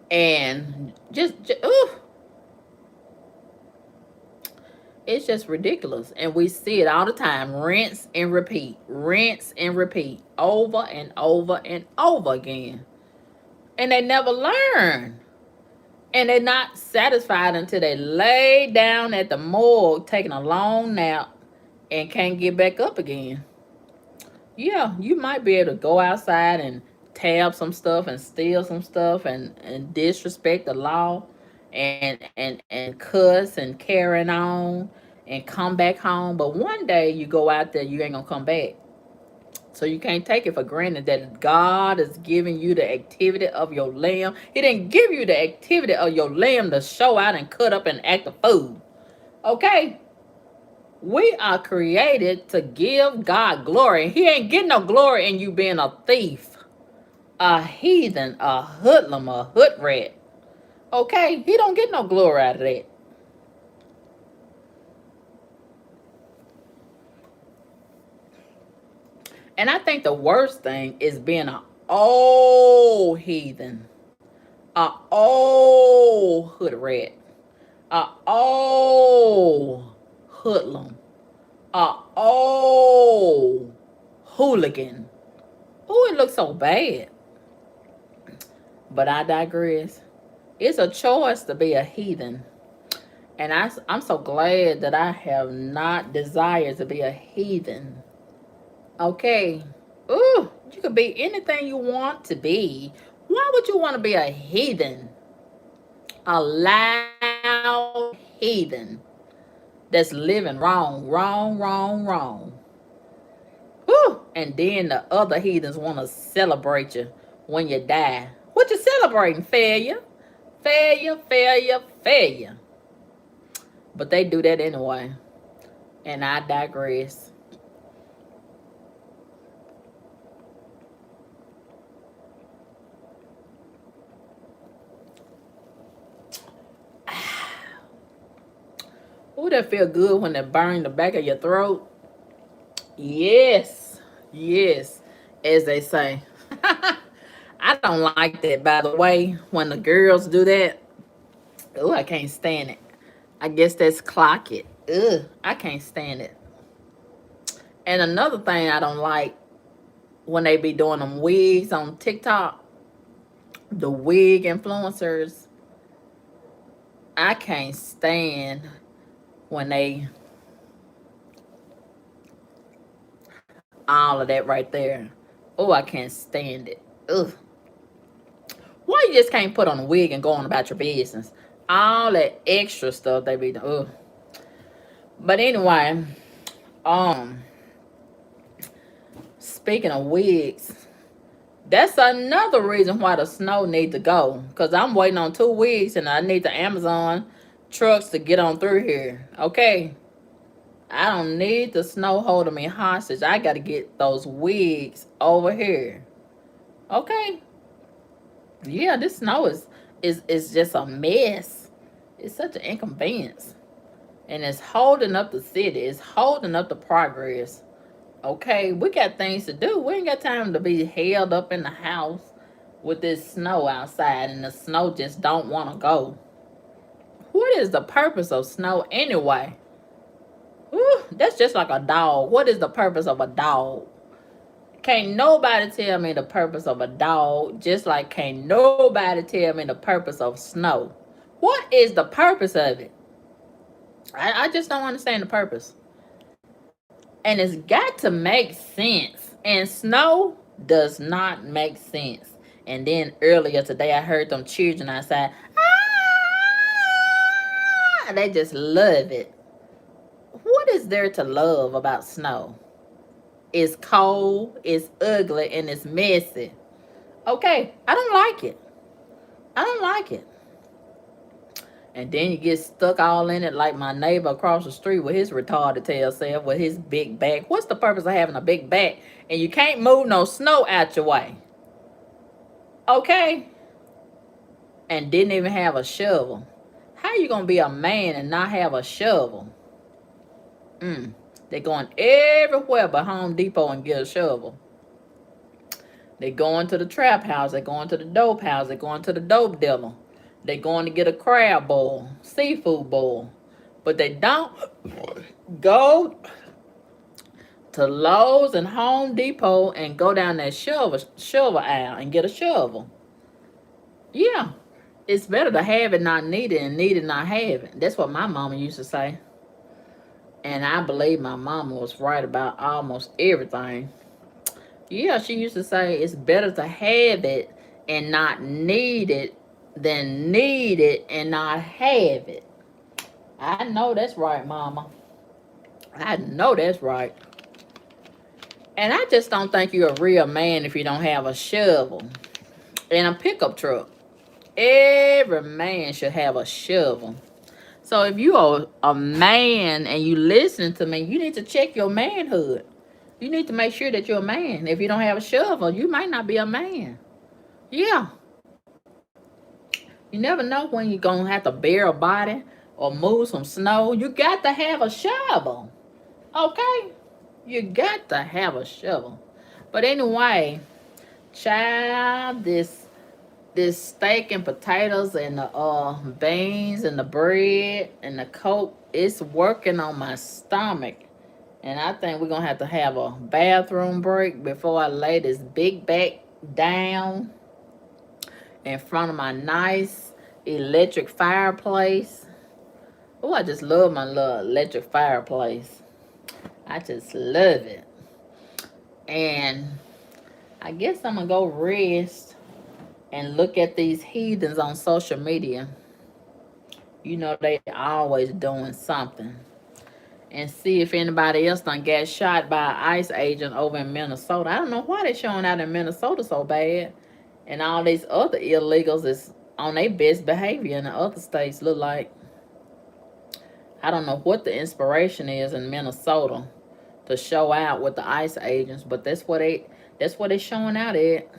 And it's just ridiculous. And we see it all the time. Rinse and repeat. Rinse and repeat. Over and over and over again. And they never learn. And they're not satisfied until they lay down at the morgue taking a long nap and can't get back up again. Yeah, you might be able to go outside and tab some stuff and steal some stuff and disrespect the law and cuss and carrying on and come back home. But one day you go out there, you ain't gonna come back. So you can't take it for granted that God is giving you the activity of your limb. He didn't give you the activity of your limb to show out and cut up and act a fool. Okay? We are created to give God glory. He ain't getting no glory in you being a thief, a heathen, a hoodlum, a hood rat. Okay? He don't get no glory out of that. And I think the worst thing is being an old heathen, an old hood rat, an old hoodlum, an old hooligan. Oh, it looks so bad. But I digress. It's a choice to be a heathen. And I'm so glad that I have not desired to be a heathen. Okay. Ooh, you could be anything you want to be. Why would you want to be a heathen? A loud heathen that's living wrong, wrong, wrong, wrong. Whew. And then the other heathens want to celebrate you when you die. What you celebrating? Failure, failure, failure, failure. But they do that anyway. And I digress. Oh, that feel good when it burn the back of your throat. Yes, yes, as they say. I don't like that, by the way, when the girls do that. Oh, I can't stand it. I guess that's clock it. Ugh, I can't stand it. And another thing I don't like when they be doing them wigs on TikTok, the wig influencers, I can't stand when they all of that right there. Oh, I can't stand it. Ugh. Why you just can't put on a wig and go on about your business? All that extra stuff they be doing. Ugh. But anyway, um, speaking of wigs, that's another reason why the snow need to go. Cause I'm waiting on 2 weeks and I need the Amazon trucks to get on through here. Okay. I don't need the snow holding me hostage. I got to get those wigs over here. Okay. Yeah, this snow is just a mess. It's such an inconvenience. And it's holding up the city. It's holding up the progress. Okay, we got things to do. We ain't got time to be held up in the house with this snow outside and the snow just don't want to go. What is the purpose of snow anyway? Whew, that's just like a dog. What is the purpose of a dog? Can't nobody tell me the purpose of a dog, just like can't nobody tell me the purpose of snow. What is the purpose of it? I just don't understand the purpose. And it's got to make sense. And snow does not make sense. And then earlier today, I heard them children outside. Ah! They just love it. What is there to love about snow? It's cold, it's ugly, and it's messy. Okay, I don't like it. I don't like it. And then you get stuck all in it like my neighbor across the street with his retarded tail self with his big back. What's the purpose of having a big back and you can't move no snow out your way? Okay? And didn't even have a shovel. How you gonna be a man and not have a shovel? They're going everywhere but Home Depot and get a shovel. They're going to the trap house. They're going to the dope house. They're going to the dope dealer. They're going to get a crab boil, seafood boil. But they don't go to Lowe's and Home Depot and go down that shovel aisle and get a shovel. Yeah, it's better to have it not need it and need it not have it. That's what my mama used to say. And I believe my mama was right about almost everything. Yeah, she used to say it's better to have it and not need it than need it and not have it. I know that's right, mama. I know that's right. And I just don't think you're a real man if you don't have a shovel and a pickup truck. Every man should have a shovel. So if you are a man and you listening to me, you need to check your manhood. You need to make sure that you're a man. If you don't have a shovel, you might not be a man. Yeah. You never know when you're going to have to bear a body or move some snow. You got to have a shovel. Okay? You got to have a shovel. But anyway, child, this steak and potatoes and the beans and the bread and the Coke, it's working on my stomach. And I think we're going to have a bathroom break before I lay this big back down in front of my nice electric fireplace. Oh, I just love my little electric fireplace. I just love it. And I guess I'm going to go rest and look at these heathens on social media. You know, they always doing something. And see if anybody else done got shot by an ICE agent over in Minnesota. I don't know why they showing out in Minnesota so bad. And all these other illegals is on their best behavior in the other states, look like. I don't know what the inspiration is in Minnesota to show out with the ICE agents, but that's what they showing out at.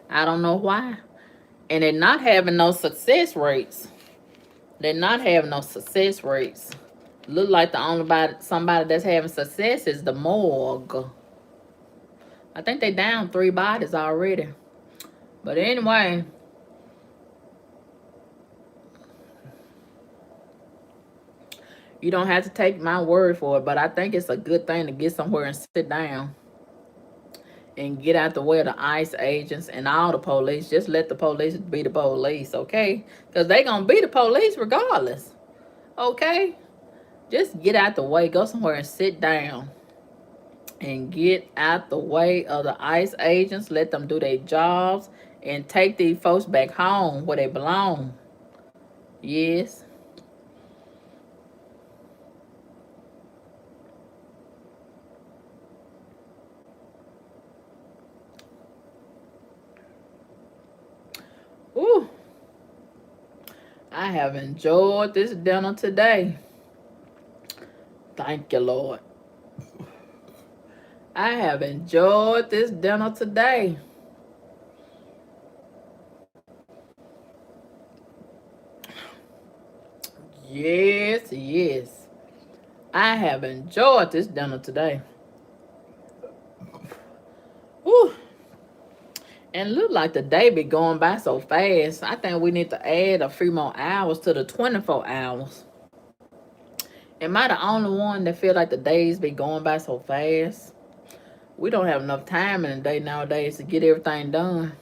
I don't know why. And they're not having no success rates. They're not having no success rates. Look like the only somebody that's having success is the morgue. I think they down 3 bodies already. But anyway, you don't have to take my word for it, but I think it's a good thing to get somewhere and sit down and get out the way of the ICE agents and all the police. Just let the police be the police, okay? Because they going to be the police regardless, okay? Just get out the way. Go somewhere and sit down and get out the way of the ICE agents. Let them do their jobs and take these folks back home where they belong. Yes. Ooh. I have enjoyed this dinner today. The Thank you, Lord. I have enjoyed this dinner today. Yes, yes. I have enjoyed this dinner today. Whew. And look like the day be going by so fast. I think we need to add a few more hours to the 24 hours. Am I the only one that feel like the days be going by so fast? We don't have enough time in the day nowadays to get everything done.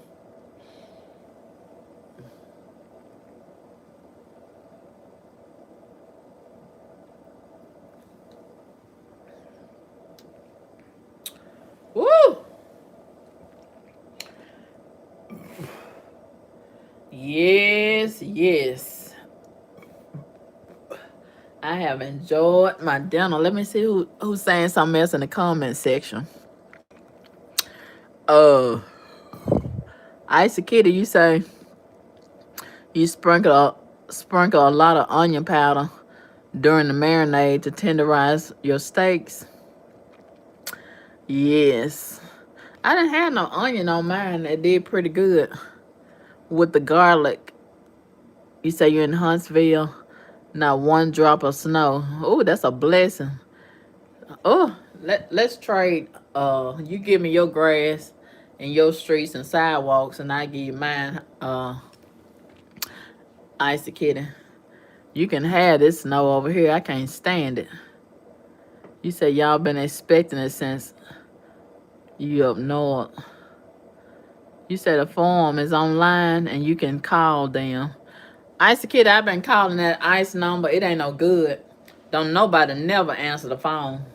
Woo! Yes, yes. I have enjoyed my dinner. Let me see who's saying something else in the comment section. Uh, Icy Kitty, you say you sprinkle a lot of onion powder during the marinade to tenderize your steaks. Yes. I didn't have no onion on mine. It did pretty good with the garlic. You say you're in Huntsville. Not one drop of snow. Oh, that's a blessing. Oh, let's trade. You give me your grass and your streets and sidewalks, and I give you mine. Icy Kitty. You can have this snow over here. I can't stand it. You say y'all been expecting it since you up north. You said the form is online and you can call them. Icy Kitty, I've been calling that ICE number. It ain't no good. Don't nobody never answer the phone.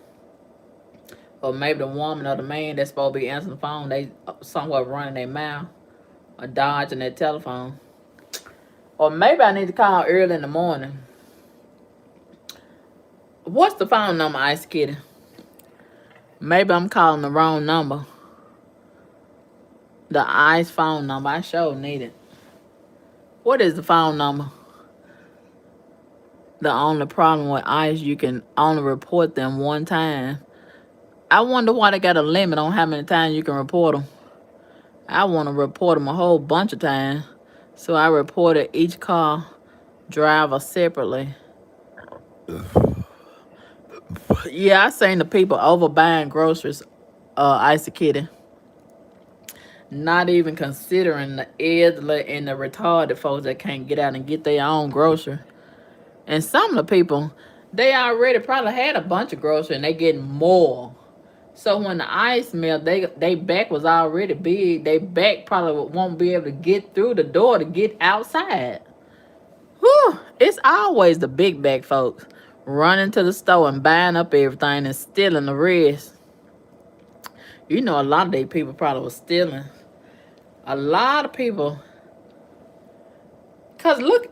Or maybe the woman or the man that's supposed to be answering the phone, they somewhere running their mouth or dodging their telephone. Or maybe I need to call early in the morning. What's the phone number, Ice Kitty? Maybe I'm calling the wrong number. The ICE phone number. I sure need it. What is the phone number? The only problem with ICE, you can only report them one time. I wonder why they got a limit on how many times you can report them. I want to report them a whole bunch of times. So I reported each car driver separately. Yeah, I seen the people over buying groceries, Icy Kitty. Not even considering the elderly and the retarded folks that can't get out and get their own grocery. And some of the people, they already probably had a bunch of groceries and they getting more. So when the ice melt, they back was already big. They back probably won't be able to get through the door to get outside. Whew, it's always the big back folks running to the store and buying up everything and stealing the rest. You know, a lot of these people probably was stealing. A lot of people. Cause look.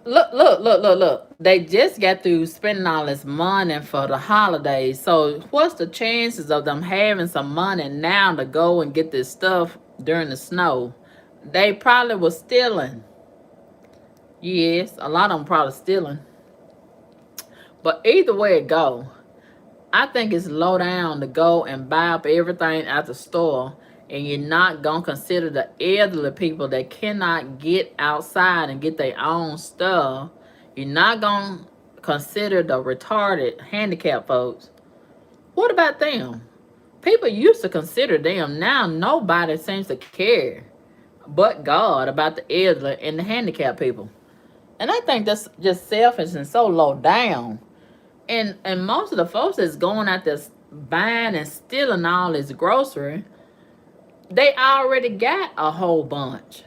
They just got through spending all this money for the holidays. So what's the chances of them having some money now to go and get this stuff during the snow? They probably was stealing. Yes, a lot of them probably stealing. But either way it go, I think it's low down to go and buy up everything at the store, and you're not gonna consider the elderly people that cannot get outside and get their own stuff. You're not gonna consider the retarded, handicapped folks. What about them? People used to consider them. Now nobody seems to care but God about the elderly and the handicapped people. And I think that's just selfish and so low down. And most of the folks that's going out there buying and stealing all this grocery, they already got a whole bunch.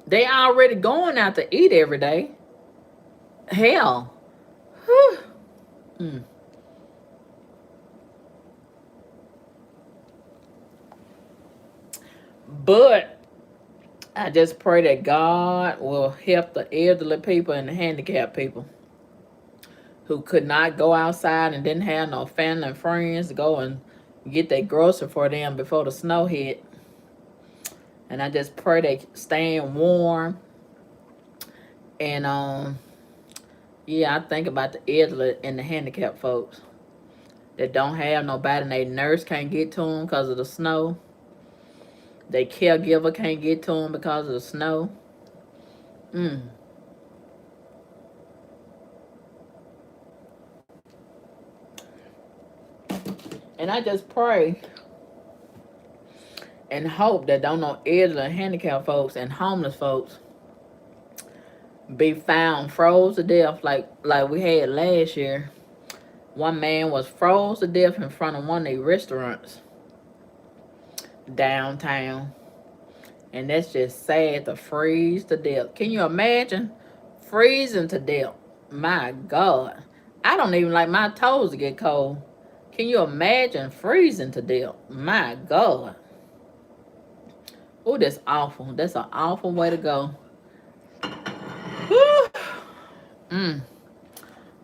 They already going out to eat every day. Hell. Mm. But I just pray that God will help the elderly people and the handicapped people who could not go outside and didn't have no family and friends to go and get their grocery for them before the snow hit. And I just pray they staying warm. And yeah, I think about the elderly and the handicapped folks. that don't have nobody, and they nurse can't get to them because of the snow. Their caregiver can't get to them because of the snow. Mm. And I just pray and hope that don't know elderly, handicapped folks and homeless folks be found froze to death like we had last year. One man was froze to death in front of one of the restaurants downtown. And that's just sad, to freeze to death. Can you imagine freezing to death? My God. I don't even like my toes to get cold. Can you imagine freezing to death? My God. Oh, that's awful. That's an awful way to go. Whew. Mm.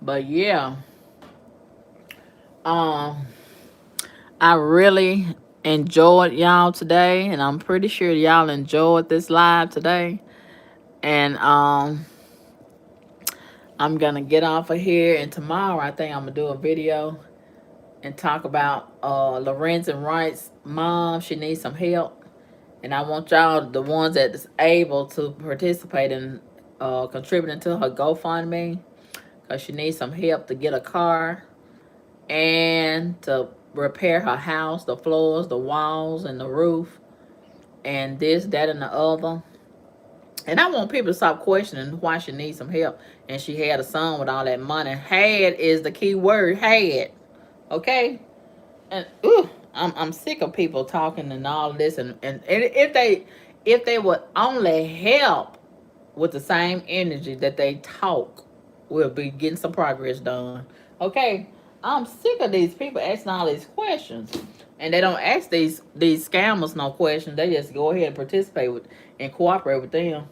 But yeah, um, I really enjoyed y'all today, and I'm pretty sure y'all enjoyed this live today. And I'm gonna get off of here, and tomorrow I think I'm gonna do a video and talk about Lorenz and Wright's mom. She needs some help, and I want y'all, the ones that is able to participate in contributing to her GoFundMe, because she needs some help to get a car and to repair her house, the floors, the walls, and the roof, and this, that, and the other. And I want people to stop questioning why she needs some help. And she had a son with all that money. Had is the key word. Had. Okay? And I'm sick of people talking and all this. And if they would only help with the same energy that they talk, we'll be getting some progress done. Okay? I'm sick of these people asking all these questions. And they don't ask these scammers no questions. They just go ahead and participate with and cooperate with them.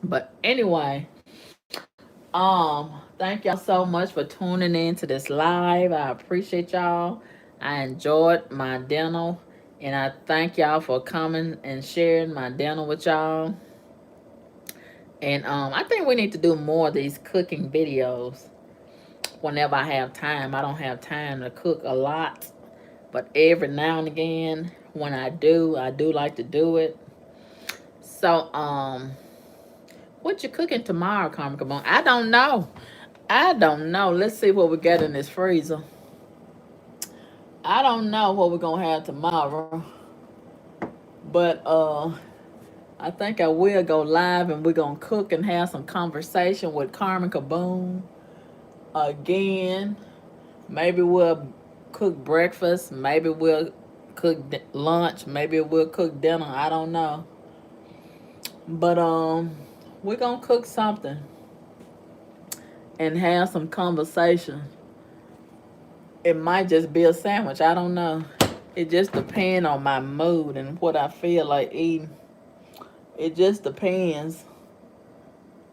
But anyway, thank y'all so much for tuning in to this live. I appreciate y'all. I enjoyed my dinner, and I thank y'all for coming and sharing my dinner with y'all. And I think we need to do more of these cooking videos whenever I have time. I don't have time to cook a lot, but every now and again, when I do like to do it. So what you cooking tomorrow, Carmen Cabone? I don't know. I don't know. Let's see what we got in this freezer. I don't know what we're gonna have tomorrow. But I think I will go live, and we're gonna cook and have some conversation with Carmen Kaboom again. Maybe we'll cook breakfast. Maybe we'll cook lunch. Maybe we'll cook dinner. I don't know. But we're gonna cook something and have some conversation. It might just be a sandwich. I don't know. It just depends on my mood and what I feel like eating. It just depends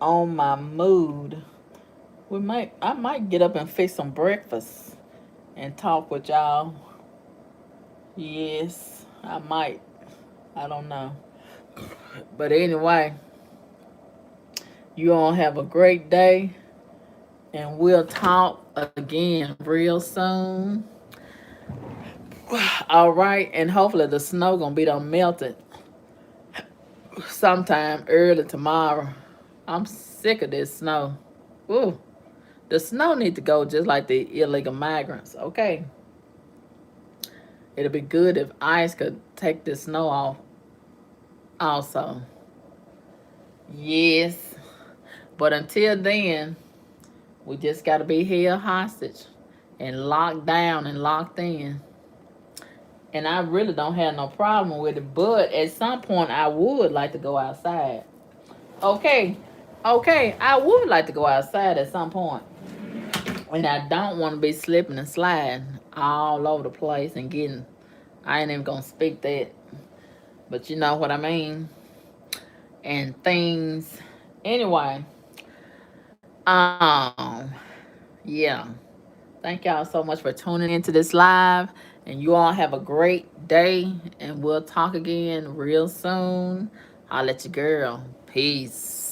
on my mood. I might get up and fix some breakfast and talk with y'all. Yes, I might. I don't know. But anyway, you all have a great day, and we'll talk again real soon. All right, and hopefully the snow gonna be done melted sometime early tomorrow. I'm sick of this snow. Ooh, the snow need to go just like the illegal migrants. Okay, it'll be good if ice could take the snow off. Also, yes, but until then, we just gotta be held hostage and locked down and locked in. And I really don't have no problem with it. But at some point, I would like to go outside. Okay, okay, I would like to go outside at some point. And I don't want to be slipping and sliding all over the place and getting. I ain't even gonna speak that, but you know what I mean. And things. Anyway, yeah. Thank y'all so much for tuning into this live. And you all have a great day. And we'll talk again real soon. I'll let you girl. Peace.